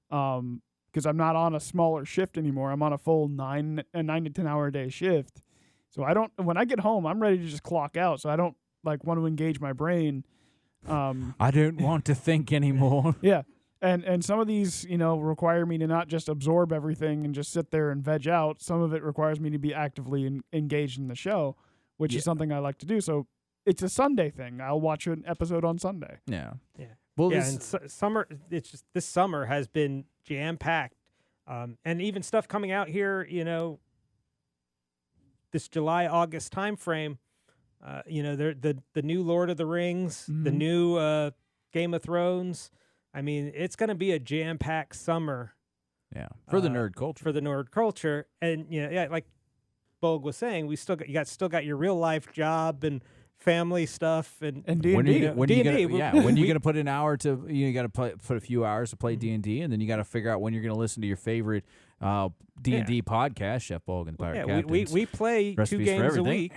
because I'm not on a smaller shift anymore. I'm on a full 9 to 10 hour a day shift. So when I get home, I'm ready to just clock out. So I don't like want to engage my brain. I don't want to think anymore. Yeah. And some of these, require me to not just absorb everything and just sit there and veg out. Some of it requires me to be actively engaged in the show, which is something I like to do. So it's a Sunday thing. I'll watch an episode on Sunday. Yeah. Yeah. Well, and summer. It's just this summer has been jam packed, and even stuff coming out here. This July-August time frame. The new Lord of the Rings, the new Game of Thrones. I mean, it's going to be a jam-packed summer. Yeah, for the nerd culture. For the nerd culture, and like Bolg was saying, you still got your real life job and family stuff and D&D. When are you gonna put an hour to? You got to put a few hours to play D&D, and then you got to figure out when you're going to listen to your favorite D&D podcast, Chef Bolg and Pirate Captains. We play Recipes 2 games a everything. week.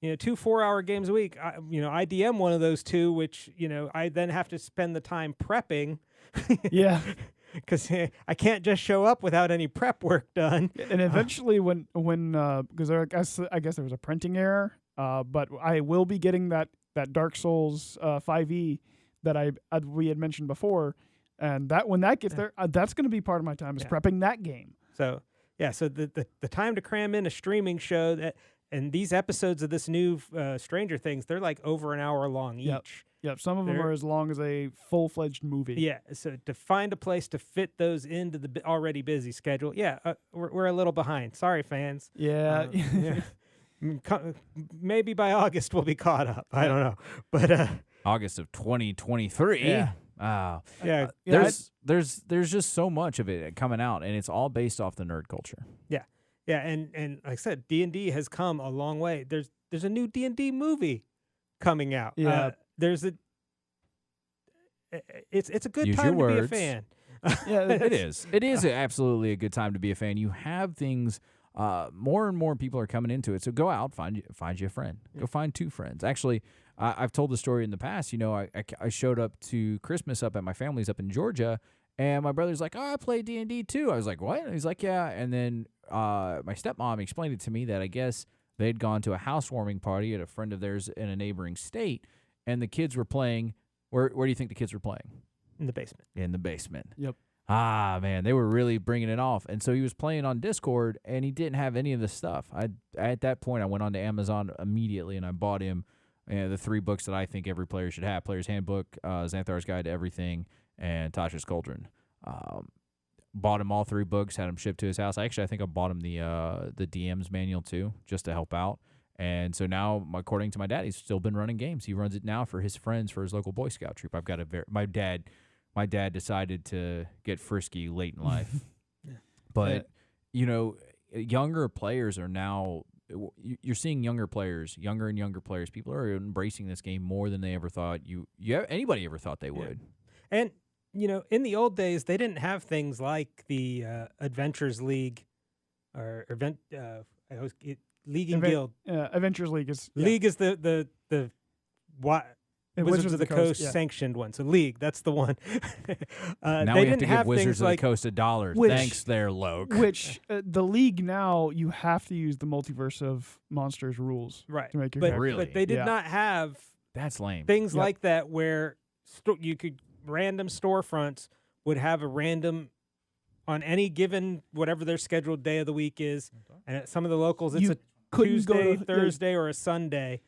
2 4-hour games a week. I DM one of those 2, which I then have to spend the time prepping. Yeah, because I can't just show up without any prep work done. And eventually, when because I guess there was a printing error, but I will be getting that Dark Souls 5e that we had mentioned before, and that when that gets there, that's going to be part of my time is prepping that game. So the time to cram in a streaming show that. And these episodes of this new Stranger Things, they're like over an hour long each. Yep. Some of them are as long as a full-fledged movie. Yeah. So to find a place to fit those into the already busy schedule, we're a little behind. Sorry, fans. Yeah. Maybe by August we'll be caught up. I don't know. But August of 2023. Yeah. There's just so much of it coming out, and it's all based off the nerd culture. Yeah. Yeah, and like I said, D&D has come a long way. There's a new D&D movie coming out. Yeah. It's a good Use time your to be a words. fan. Yeah, it is. It is absolutely a good time to be a fan. You have things. More and more people are coming into it. So go out, find you a friend. Go find 2 friends. Actually, I've told the story in the past. I showed up to Christmas up at my family's up in Georgia. And my brother's like, I play D&D too. I was like, what? And he's like, yeah. And then my stepmom explained it to me that I guess they'd gone to a housewarming party at a friend of theirs in a neighboring state, and the kids were playing. Where do you think the kids were playing? In the basement. In the basement. Yep. Ah, man, they were really bringing it off. And so he was playing on Discord, and he didn't have any of the stuff. At that point, I went on to Amazon immediately, and I bought him the 3 books that I think every player should have: Player's Handbook, Xanthar's Guide to Everything, and Tasha's Cauldron. Bought him all 3 books, had him shipped to his house. I think I bought him the DM's manual too, just to help out. And so now, according to my dad, he's still been running games. He runs it now for his friends for his local Boy Scout troop. I've got my dad decided to get frisky late in life. But younger players are now. You're seeing younger and younger players. People are embracing this game more than they ever thought anybody ever thought they would. And in the old days, they didn't have things like the Adventures League or League and Guild. Adventures League is League is the Wizards of the Coast sanctioned one. So League, that's the one. Now they we have to didn't give Wizards of the like, Coast $1. Which- Thanks there, Loke. which the League now you have to use the Multiverse of Monsters rules right to make your but, character. Really? but they did Yeah. not have That's lame. things Yep. like that where you could random storefronts would have a random on any given whatever their scheduled day of the week is, and at some of the locals it's You a couldn't go Tuesday, to- Thursday, or a Sunday.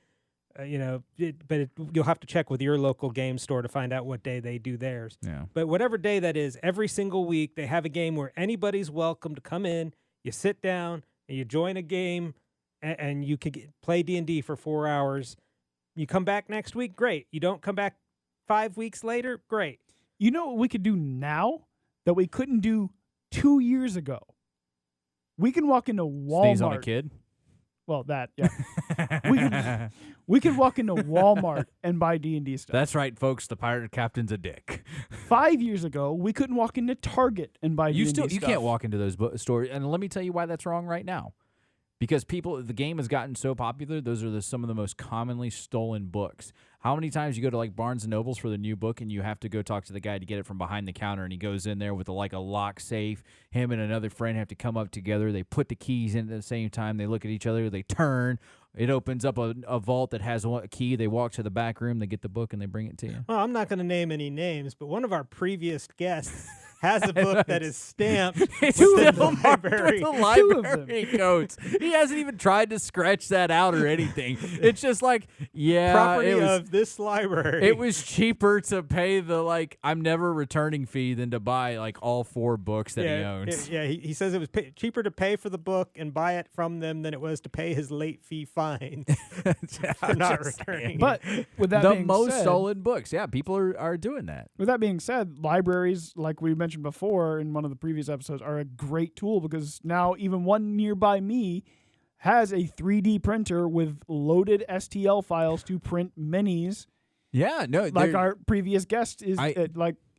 You'll have to check with your local game store to find out what day they do theirs. Yeah. But whatever day that is, every single week they have a game where anybody's welcome to come in. You sit down and you join a game, and you can play D&D for 4 hours. You come back next week, great. You don't come back 5 weeks later, great. You know what we could do now that we couldn't do 2 years ago? We can walk into Walmart. Sneeze on a kid? Well, that, yeah. we could walk into Walmart and buy D&D stuff. That's right, folks. The pirate captain's a dick. 5 years ago, we couldn't walk into Target and buy D&D stuff. You can't walk into those stores. And let me tell you why that's wrong right now. Because the game has gotten so popular, those are some of the most commonly stolen books. How many times you go to like Barnes and Nobles for the new book and you have to go talk to the guy to get it from behind the counter, and he goes in there with a lock safe. Him and another friend have to come up together. They put the keys in at the same time. They look at each other. They turn. It opens up a vault that has a key. They walk to the back room. They get the book and they bring it to you. Well, I'm not going to name any names, but one of our previous guests has a book that is stamped with the library codes. He hasn't even tried to scratch that out or anything. It's just like, property of this library. It was cheaper to pay the I'm never returning fee than to buy all 4 books that he owns. He says it was cheaper to pay for the book and buy it from them than it was to pay his late fee fine for not returning. But with that being said, stolen books, people are doing that. With that being said, libraries, like we mentioned before in one of the previous episodes, are a great tool because now even one nearby me has a 3D printer with loaded STL files to print minis. Yeah, no, like our previous guest is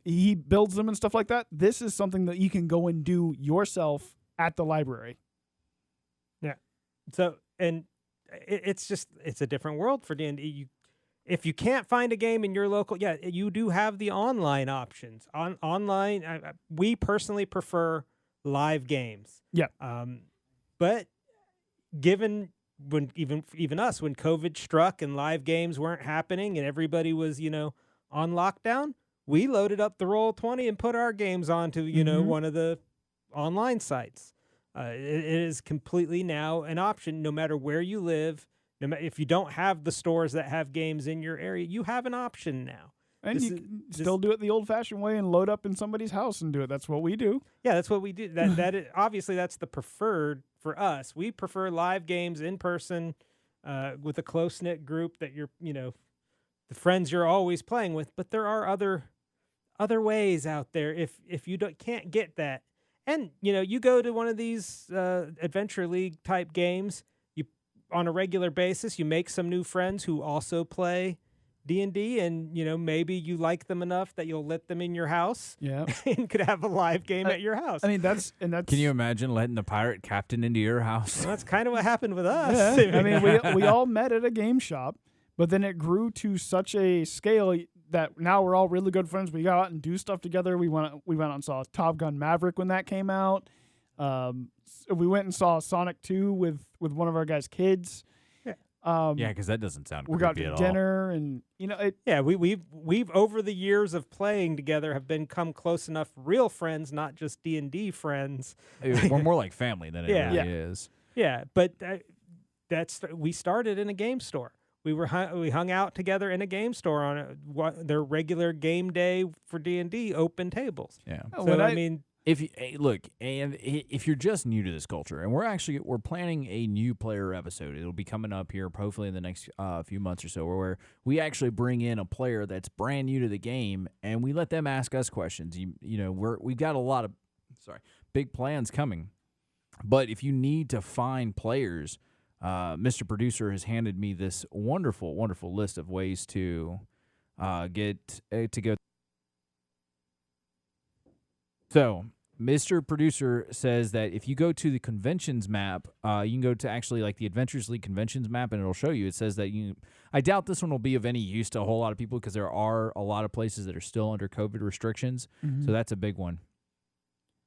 he builds them and stuff like that. This is something that you can go and do yourself at the library. Yeah. So, and it's a different world for D&D. If you can't find a game in your local, you do have the online options. Online, we personally prefer live games. Yeah. But given when even us, when COVID struck and live games weren't happening and everybody was on lockdown, we loaded up the Roll20 and put our games onto one of the online sites. It is completely now an option, no matter where you live. No matter if you don't have the stores that have games in your area, you have an option now. And you can still do it the old-fashioned way and load up in somebody's house and do it. That's what we do. Yeah, that's what we do. Obviously that's the preferred for us. We prefer live games in person with a close-knit group that you're, the friends you're always playing with. But there are other ways out there if you can't get that. And you go to one of these Adventure League type games. On a regular basis, you make some new friends who also play D&D, and maybe you like them enough that you'll let them in your house. Yeah, and could have a live game at your house. I mean, that's. Can you imagine letting the pirate captain into your house? Well, that's kind of what happened with us. Yeah. I mean, we all met at a game shop, but then it grew to such a scale that now we're all really good friends. We go out and do stuff together. We went out and saw Top Gun Maverick when that came out. We went and saw Sonic 2 with one of our guys' kids. Yeah, because that doesn't sound creepy at all. We got to dinner, and we've over the years of playing together have become close enough real friends, not just D&D friends. We're more like family than it really is. Yeah, but we started in a game store. We hung out together in a game store on their regular game day for D&D open tables. Yeah. So if you're just new to this culture, and we're planning a new player episode. It'll be coming up here hopefully in the next few months or so, where we actually bring in a player that's brand new to the game, and we let them ask us questions. We've got a lot of big plans coming, but if you need to find players, Mr. Producer has handed me this wonderful, wonderful list of ways to get to go. So, Mr. Producer says that if you go to the conventions map, you can go to actually the Adventures League conventions map, and it'll show you. It says that I doubt this one will be of any use to a whole lot of people because there are a lot of places that are still under COVID restrictions, so that's a big one.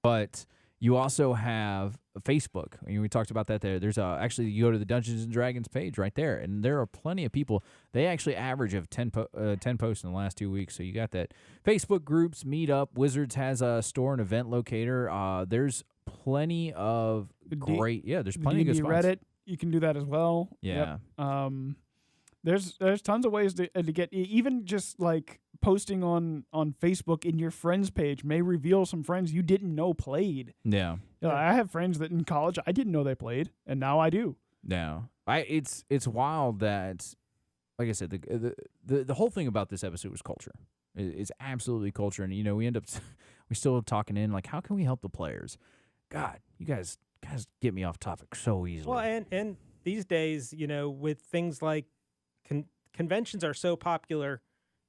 But you also have Facebook. We talked about that there. There's actually, you go to the Dungeons & Dragons page right there, and there are plenty of people. They actually average of 10 posts in the last 2 weeks, so you got that. Facebook groups, Meetup, Wizards has a store and event locator. There's plenty of there's plenty of good spots. Reddit, you can do that as well. Yeah. Yep. There's tons of ways to get, even just like posting on Facebook in your friends page may reveal some friends you didn't know played. Yeah. I have friends that in college I didn't know they played, and now I do. No. It's wild that, like I said, the whole thing about this episode was culture. It's absolutely culture, and we end up we still talking in like, how can we help the players? God, you guys get me off topic so easily. Well, and these days, with things like conventions are so popular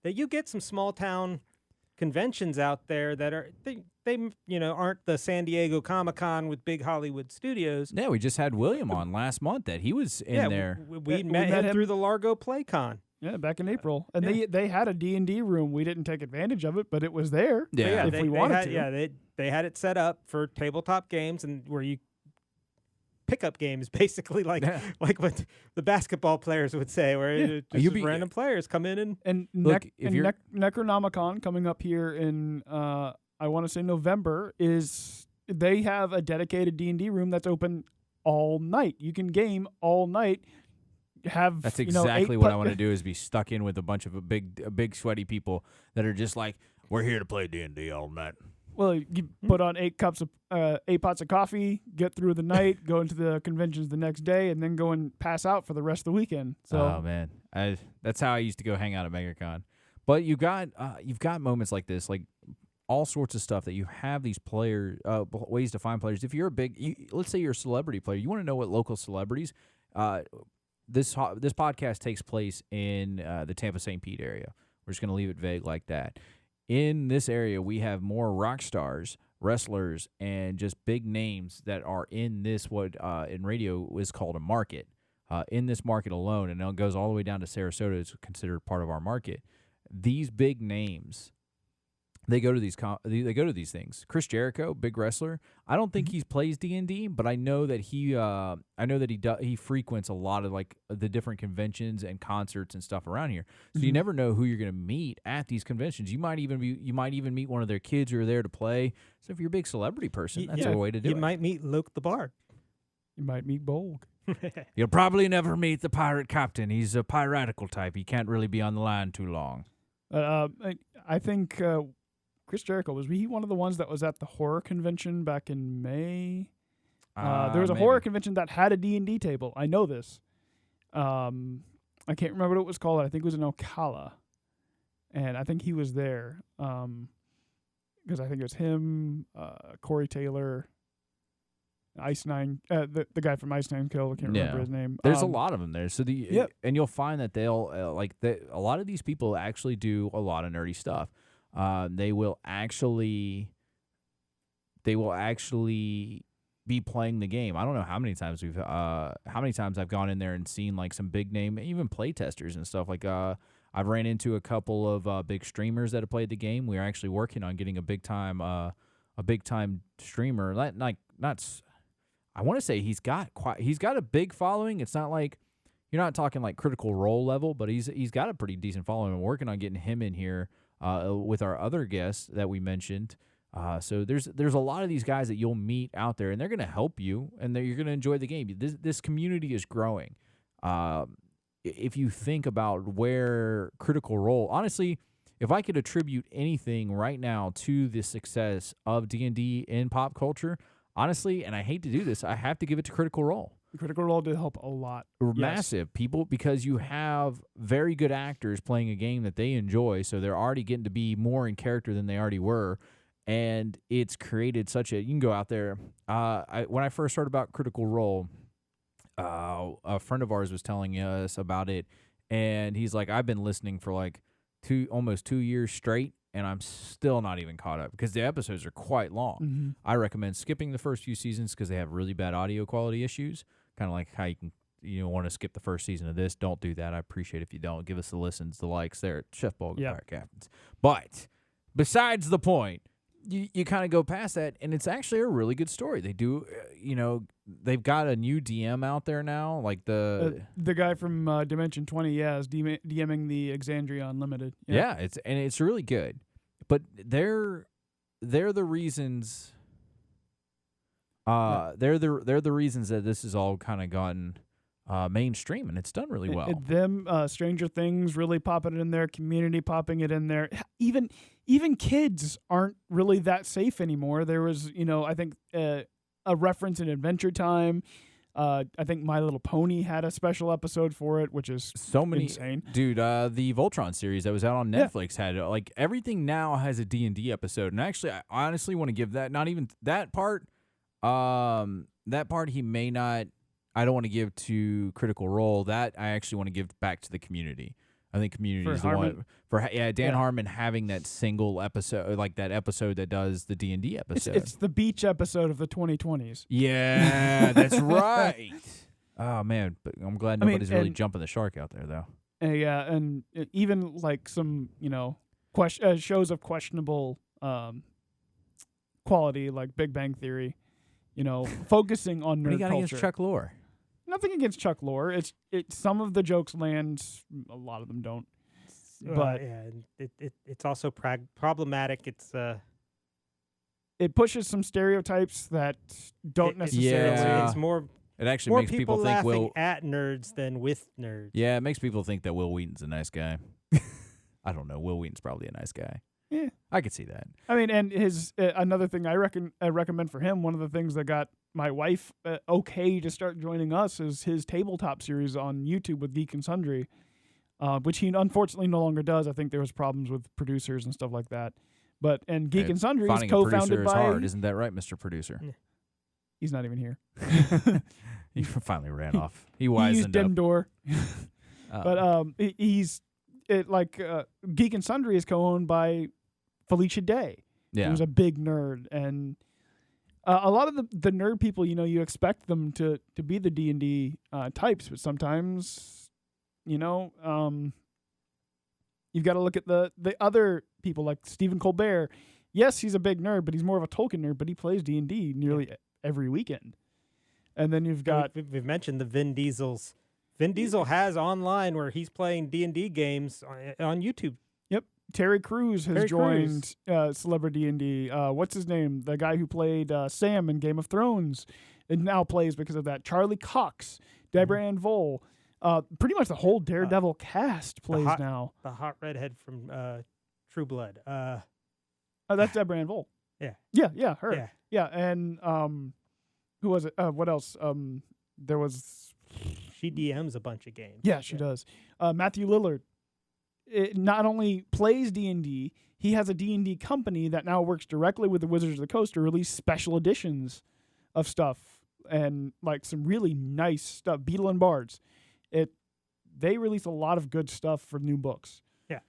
that you get some small town conventions out there that are they aren't the San Diego Comic-Con with big Hollywood studios. Yeah, we just had William on last month that he was in there. We met him through the Largo PlayCon. Yeah, back in April. And they had a D&D room. We didn't take advantage of it, but it was there if we wanted to. Yeah, they had it set up for tabletop games and where you pickup games, basically, like what the basketball players would say, where just random players come in and look. Necronomicon coming up here in I want to say November is they have a dedicated D&D room that's open all night. You can game all night. That's exactly what I want to do, is be stuck in with a bunch of big sweaty people that are just like, we're here to play D&D all night. Well, you put on 8 pots of coffee, get through the night, go into the conventions the next day, and then go and pass out for the rest of the weekend. So, oh man, that's how I used to go hang out at MegaCon. But you've got moments like this, like all sorts of stuff that you have these ways to find players. If you're let's say you're a celebrity player, you want to know what local celebrities. This podcast takes place in the Tampa St. Pete area. We're just going to leave it vague like that. In this area, we have more rock stars, wrestlers, and just big names that are in this, what in radio is called a market. In this market alone, and it goes all the way down to Sarasota, is considered part of our market. These big names, they go to these things. Chris Jericho, big wrestler. I don't think he plays D&D, but I know that he frequents a lot of like the different conventions and concerts and stuff around here. So you never know who you're going to meet at these conventions. You might even meet one of their kids who are there to play. So if you're a big celebrity person, that's a way to do it. You might meet Luke the Bard. You might meet Bolg. You'll probably never meet the pirate captain. He's a piratical type. He can't really be on the line too long. I think Chris Jericho, was he one of the ones that was at the horror convention back in May? There was a horror convention that had a D&D table. I know this. I can't remember what it was called. I think it was in Ocala. And I think he was there. Because I think it was him, Corey Taylor, Ice Nine, the guy from Ice Nine Kill. I can't remember his name. There's a lot of them there. So and you'll find that they'll a lot of these people actually do a lot of nerdy stuff. They will actually be playing the game. I don't know how many times I've gone in there and seen like some big name, even play testers and stuff. Like I've ran into a couple of big streamers that have played the game. We're actually working on getting a big time streamer. I want to say he's got a big following. It's not like, you're not talking like Critical Role level, but he's got a pretty decent following. I'm working on getting him in here with our other guests that we mentioned. So there's a lot of these guys that you'll meet out there, and they're going to help you, and you're going to enjoy the game. This community is growing. If you think about where Critical Role, honestly, if I could attribute anything right now to the success of D&D in pop culture, honestly, and I hate to do this, I have to give it to Critical Role. Critical Role did help a lot. Massive. People, because you have very good actors playing a game that they enjoy, so they're already getting to be more in character than they already were, and it's created such a, you can go out there. When I first heard about Critical Role, a friend of ours was telling us about it, and he's like, I've been listening for like almost 2 years straight, and I'm still not even caught up because the episodes are quite long. Mm-hmm. I recommend skipping the first few seasons because they have really bad audio quality issues. Kind of like how you want to skip the first season of this. Don't do that. I appreciate if you don't. Give us the listens, the likes there at Chef Bolg and Pirate Captains. But besides the point, you kind of go past that, and it's actually a really good story. They do, they've got a new DM out there now, like the guy from Dimension 20, is DMing the Exandria Unlimited. Yeah, it's really good, but they're the reasons. They're the reasons that this has all kind of gotten mainstream, and it's done really well. Stranger Things really popping it in there, Community popping it in there. Even kids aren't really that safe anymore. There was, I think a reference in Adventure Time. I think My Little Pony had a special episode for it, which is insane. Dude, the Voltron series that was out on Netflix had everything now has a D&D episode. And actually, I honestly want to give that, not even that part, he may not, I don't want to give to Critical Role. That I actually want to give back to the Community. I think Community is the one for Dan Harmon having that single episode, like that episode that does the D&D episode. It's the beach episode of the 2020s. Yeah, that's right. Oh man, but I'm glad nobody's really jumping the shark out there though. Yeah, and even like some shows of questionable quality, like Big Bang Theory, focusing on nerd what do you got culture. against Chuck Lorre? Nothing against Chuck Lorre. It's some of the jokes land, a lot of them don't. But it's also problematic. It pushes some stereotypes that don't necessarily. It's more. It actually makes people think laughing at nerds than with nerds. Yeah, it makes people think that Will Wheaton's a nice guy. I don't know. Will Wheaton's probably a nice guy. Yeah, I could see that. I mean, and his another thing I recommend for him. One of the things that got my wife okay to start joining us is his tabletop series on YouTube with Geek and Sundry, which he unfortunately no longer does. I think there was problems with producers and stuff like that. But Geek and Sundry is co-founded by. Hard, isn't that right, Mr. Producer? Yeah. He's not even here. He finally ran off. He wisened up. Door. But Geek and Sundry is co-owned by Felicia Day. Yeah, who's a big nerd, and a lot of the nerd people, you expect them to be the D&D types, but sometimes, you've got to look at the other people like Stephen Colbert. Yes, he's a big nerd, but he's more of a Tolkien nerd, but he plays D&D nearly every weekend. And then you've got... We've mentioned the Vin Diesels. Vin Diesel has online where he's playing D&D games on YouTube. Yep. Terry Crews has joined Celebrity D&D. What's his name? The guy who played Sam in Game of Thrones and now plays because of that. Charlie Cox, Deborah Ann Vole. Pretty much the whole Daredevil cast plays now. The hot redhead from True Blood. That's Deborah Ann Vole. Yeah. Yeah, her. Yeah, and who was it? What else? There was... She DMs a bunch of games. Yeah, she does. Matthew Lillard not only plays D&D, he has a D&D company that now works directly with the Wizards of the Coast to release special editions of stuff and like some really nice stuff. Beetle and Bards. They release a lot of good stuff for new books. Yeah.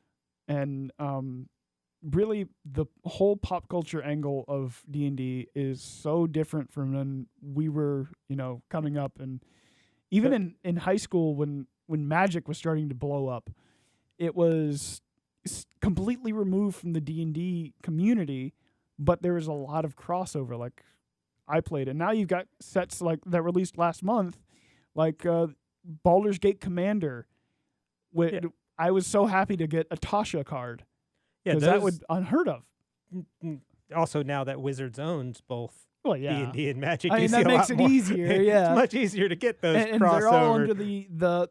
And really the whole pop culture angle of D&D is so different from when we were, coming up, and even in high school when Magic was starting to blow up, it was completely removed from the D&D community, but there was a lot of crossover. Like I played it. Now you've got sets like that released last month, like Baldur's Gate Commander. I was so happy to get a Tasha card. Yeah, that would unheard of. Also, now that Wizards owns both D&D and Magic, that makes it easier. Yeah, it's much easier to get those and they're all under the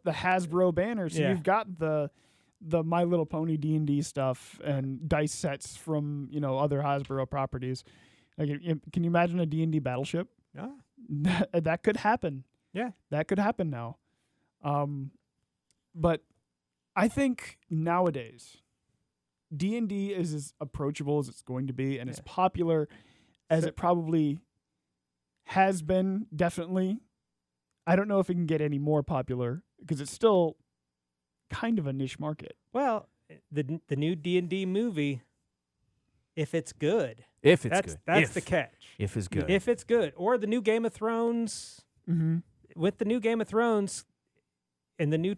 Hasbro banner. So you've got the My Little Pony D&D stuff and dice sets from other Hasbro properties. Like, can you imagine a D&D battleship? Yeah, that could happen. Yeah, that could happen now. But I think nowadays D&D is as approachable as it's going to be, and as popular as it probably has been, definitely. I don't know if it can get any more popular because it's still kind of a niche market. Well, the new D&D movie, if it's good. If it's good. That's the catch. If it's good. If it's good. Or the new Game of Thrones. Mm-hmm. With the new Game of Thrones and the new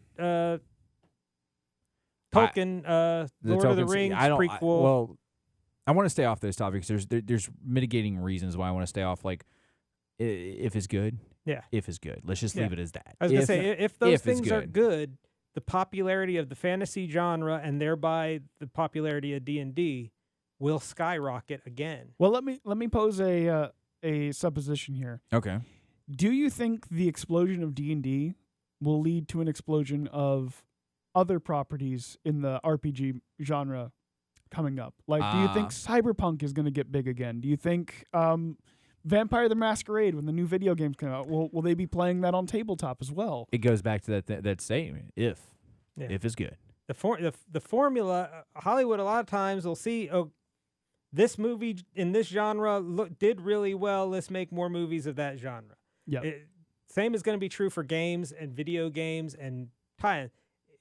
Tolkien Lord of the Rings prequel. I want to stay off those topics. There's mitigating reasons why I want to stay off. Like, if it's good, if it's good, let's just leave it as that. I was gonna say if those things are good, the popularity of the fantasy genre and thereby the popularity of D&D will skyrocket again. Well, let me pose a supposition here. Okay. Do you think the explosion of D&D will lead to an explosion of other properties in the RPG genre coming up? Like, do you think Cyberpunk is going to get big again? Do you think Vampire the Masquerade, when the new video games come out, will they be playing that on tabletop as well? It goes back to that statement. If is good. The formula, Hollywood a lot of times will see, this movie in this genre did really well. Let's make more movies of that genre. Yeah. Same is going to be true for games and video games and tie-in.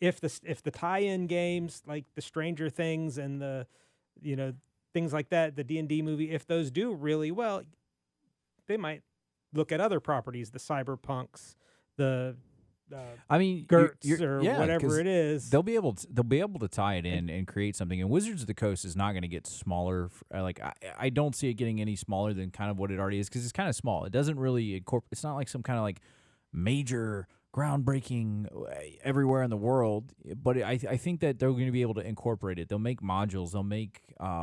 If the tie-in games like the Stranger Things and the things like that, the D&D movie, if those do really well, they might look at other properties, the Cyberpunks, the Gertz or whatever it is. They'll be able to tie it in and create something. And Wizards of the Coast is not going to get smaller. I don't see it getting any smaller than kind of what it already is, because it's kind of small. It doesn't really incorporate. It's not like some kind of like major groundbreaking everywhere in the world. But I think that they're going to be able to incorporate it. They'll make modules. They'll make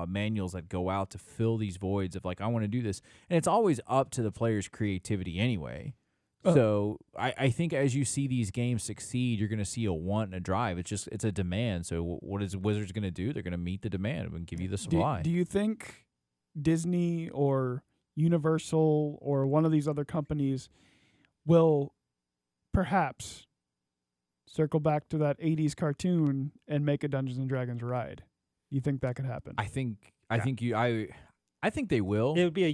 manuals that go out to fill these voids of like, I want to do this. And it's always up to the player's creativity anyway. So I think as you see these games succeed, you're going to see a want and a drive. It's a demand. So what is Wizards going to do? They're going to meet the demand and give you the supply. Do you think Disney or Universal or one of these other companies will perhaps circle back to that 80s cartoon and make a Dungeons and Dragons ride? Do you think that could happen? I think they will. It would be a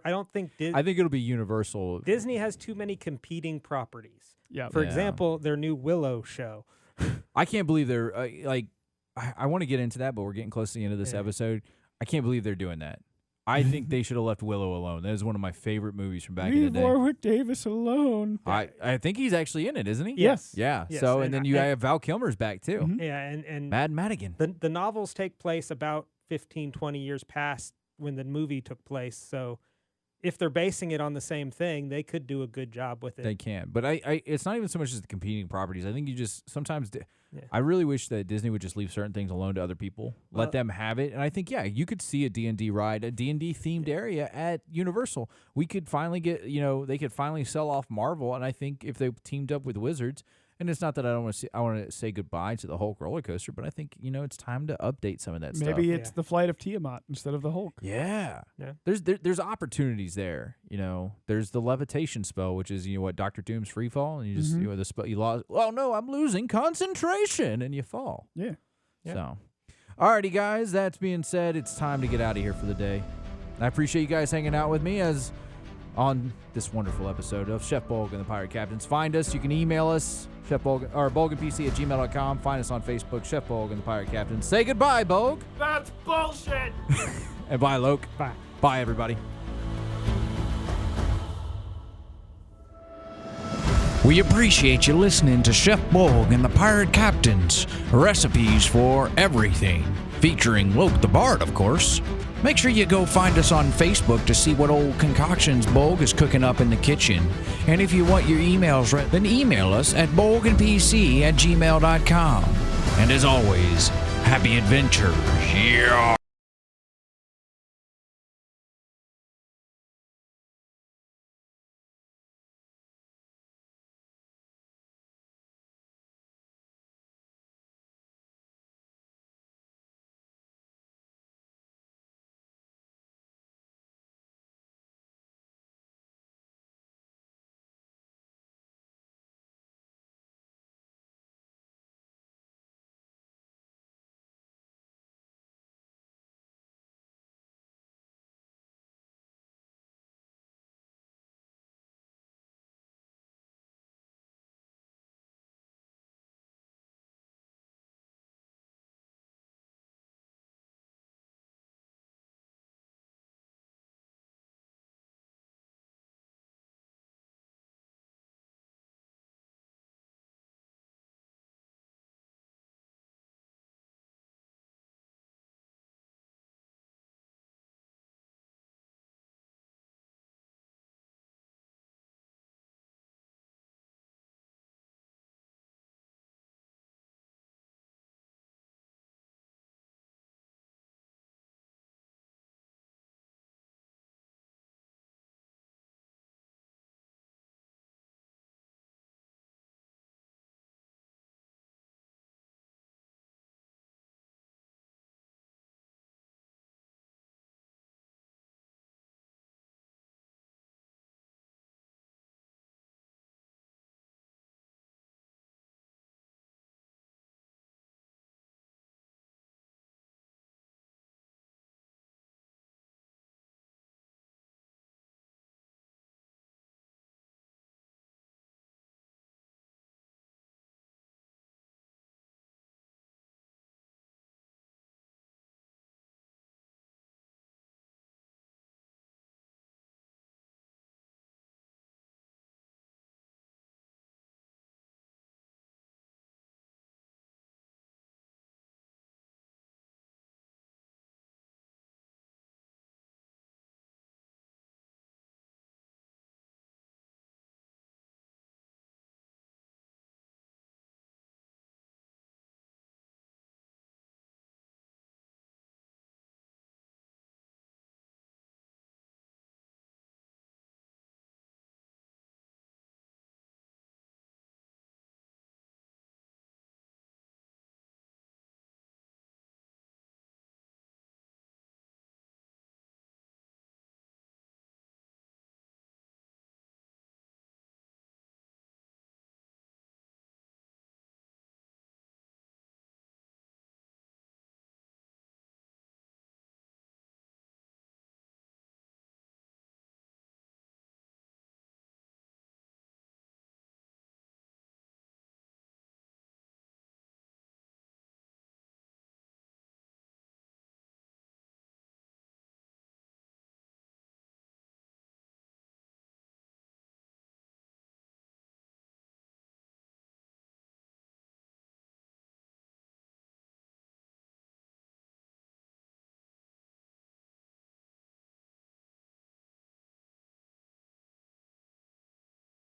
I don't think. I think it'll be Universal. Disney has too many competing properties. Yeah. For example, their new Willow show. I can't believe they're I want to get into that, but we're getting close to the end of this episode. I can't believe they're doing that. I think they should have left Willow alone. That is one of my favorite movies from back in the day. Leave Warwick Davis alone. I think he's actually in it, isn't he? Yes. Yeah. Yes. So and then you have Val Kilmer's back too. Mm-hmm. Yeah, and Mad Madigan. The novels take place about 15, 20 years past when the movie took place. So if they're basing it on the same thing, they could do a good job with it. They can. But it's not even so much as the competing properties. I think you just sometimes I really wish that Disney would just leave certain things alone to other people. Let them have it. And I think, you could see a D&D ride, a D&D themed area at Universal. We could finally get, they could finally sell off Marvel. And I think if they teamed up with Wizards, and it's not that I want to say goodbye to the Hulk roller coaster, but I think, it's time to update some of that stuff. Maybe it's the Flight of Tiamat instead of the Hulk. Yeah. There's opportunities there. There's the levitation spell, which is Dr. Doom's free fall, and you just the spell you lost. Oh no, I'm losing concentration, and you fall. Yeah. So, alrighty, guys. That being said, it's time to get out of here for the day. I appreciate you guys hanging out with me as on this wonderful episode of Chef Bolg and the Pirate Captains. Find us. You can email us, bolganpc@gmail.com. Find us on Facebook, Chef Bolg and the Pirate Captains. Say goodbye, Bolg. That's bullshit. And bye, Loke. Bye. Bye, everybody. We appreciate you listening to Chef Bolg and the Pirate Captains. Recipes for everything. Featuring Loke the Bard, of course. Make sure you go find us on Facebook to see what old concoctions Bolg is cooking up in the kitchen. And if you want your emails read, then email us at bolganpc@gmail.com. And as always, happy adventures. Yeah!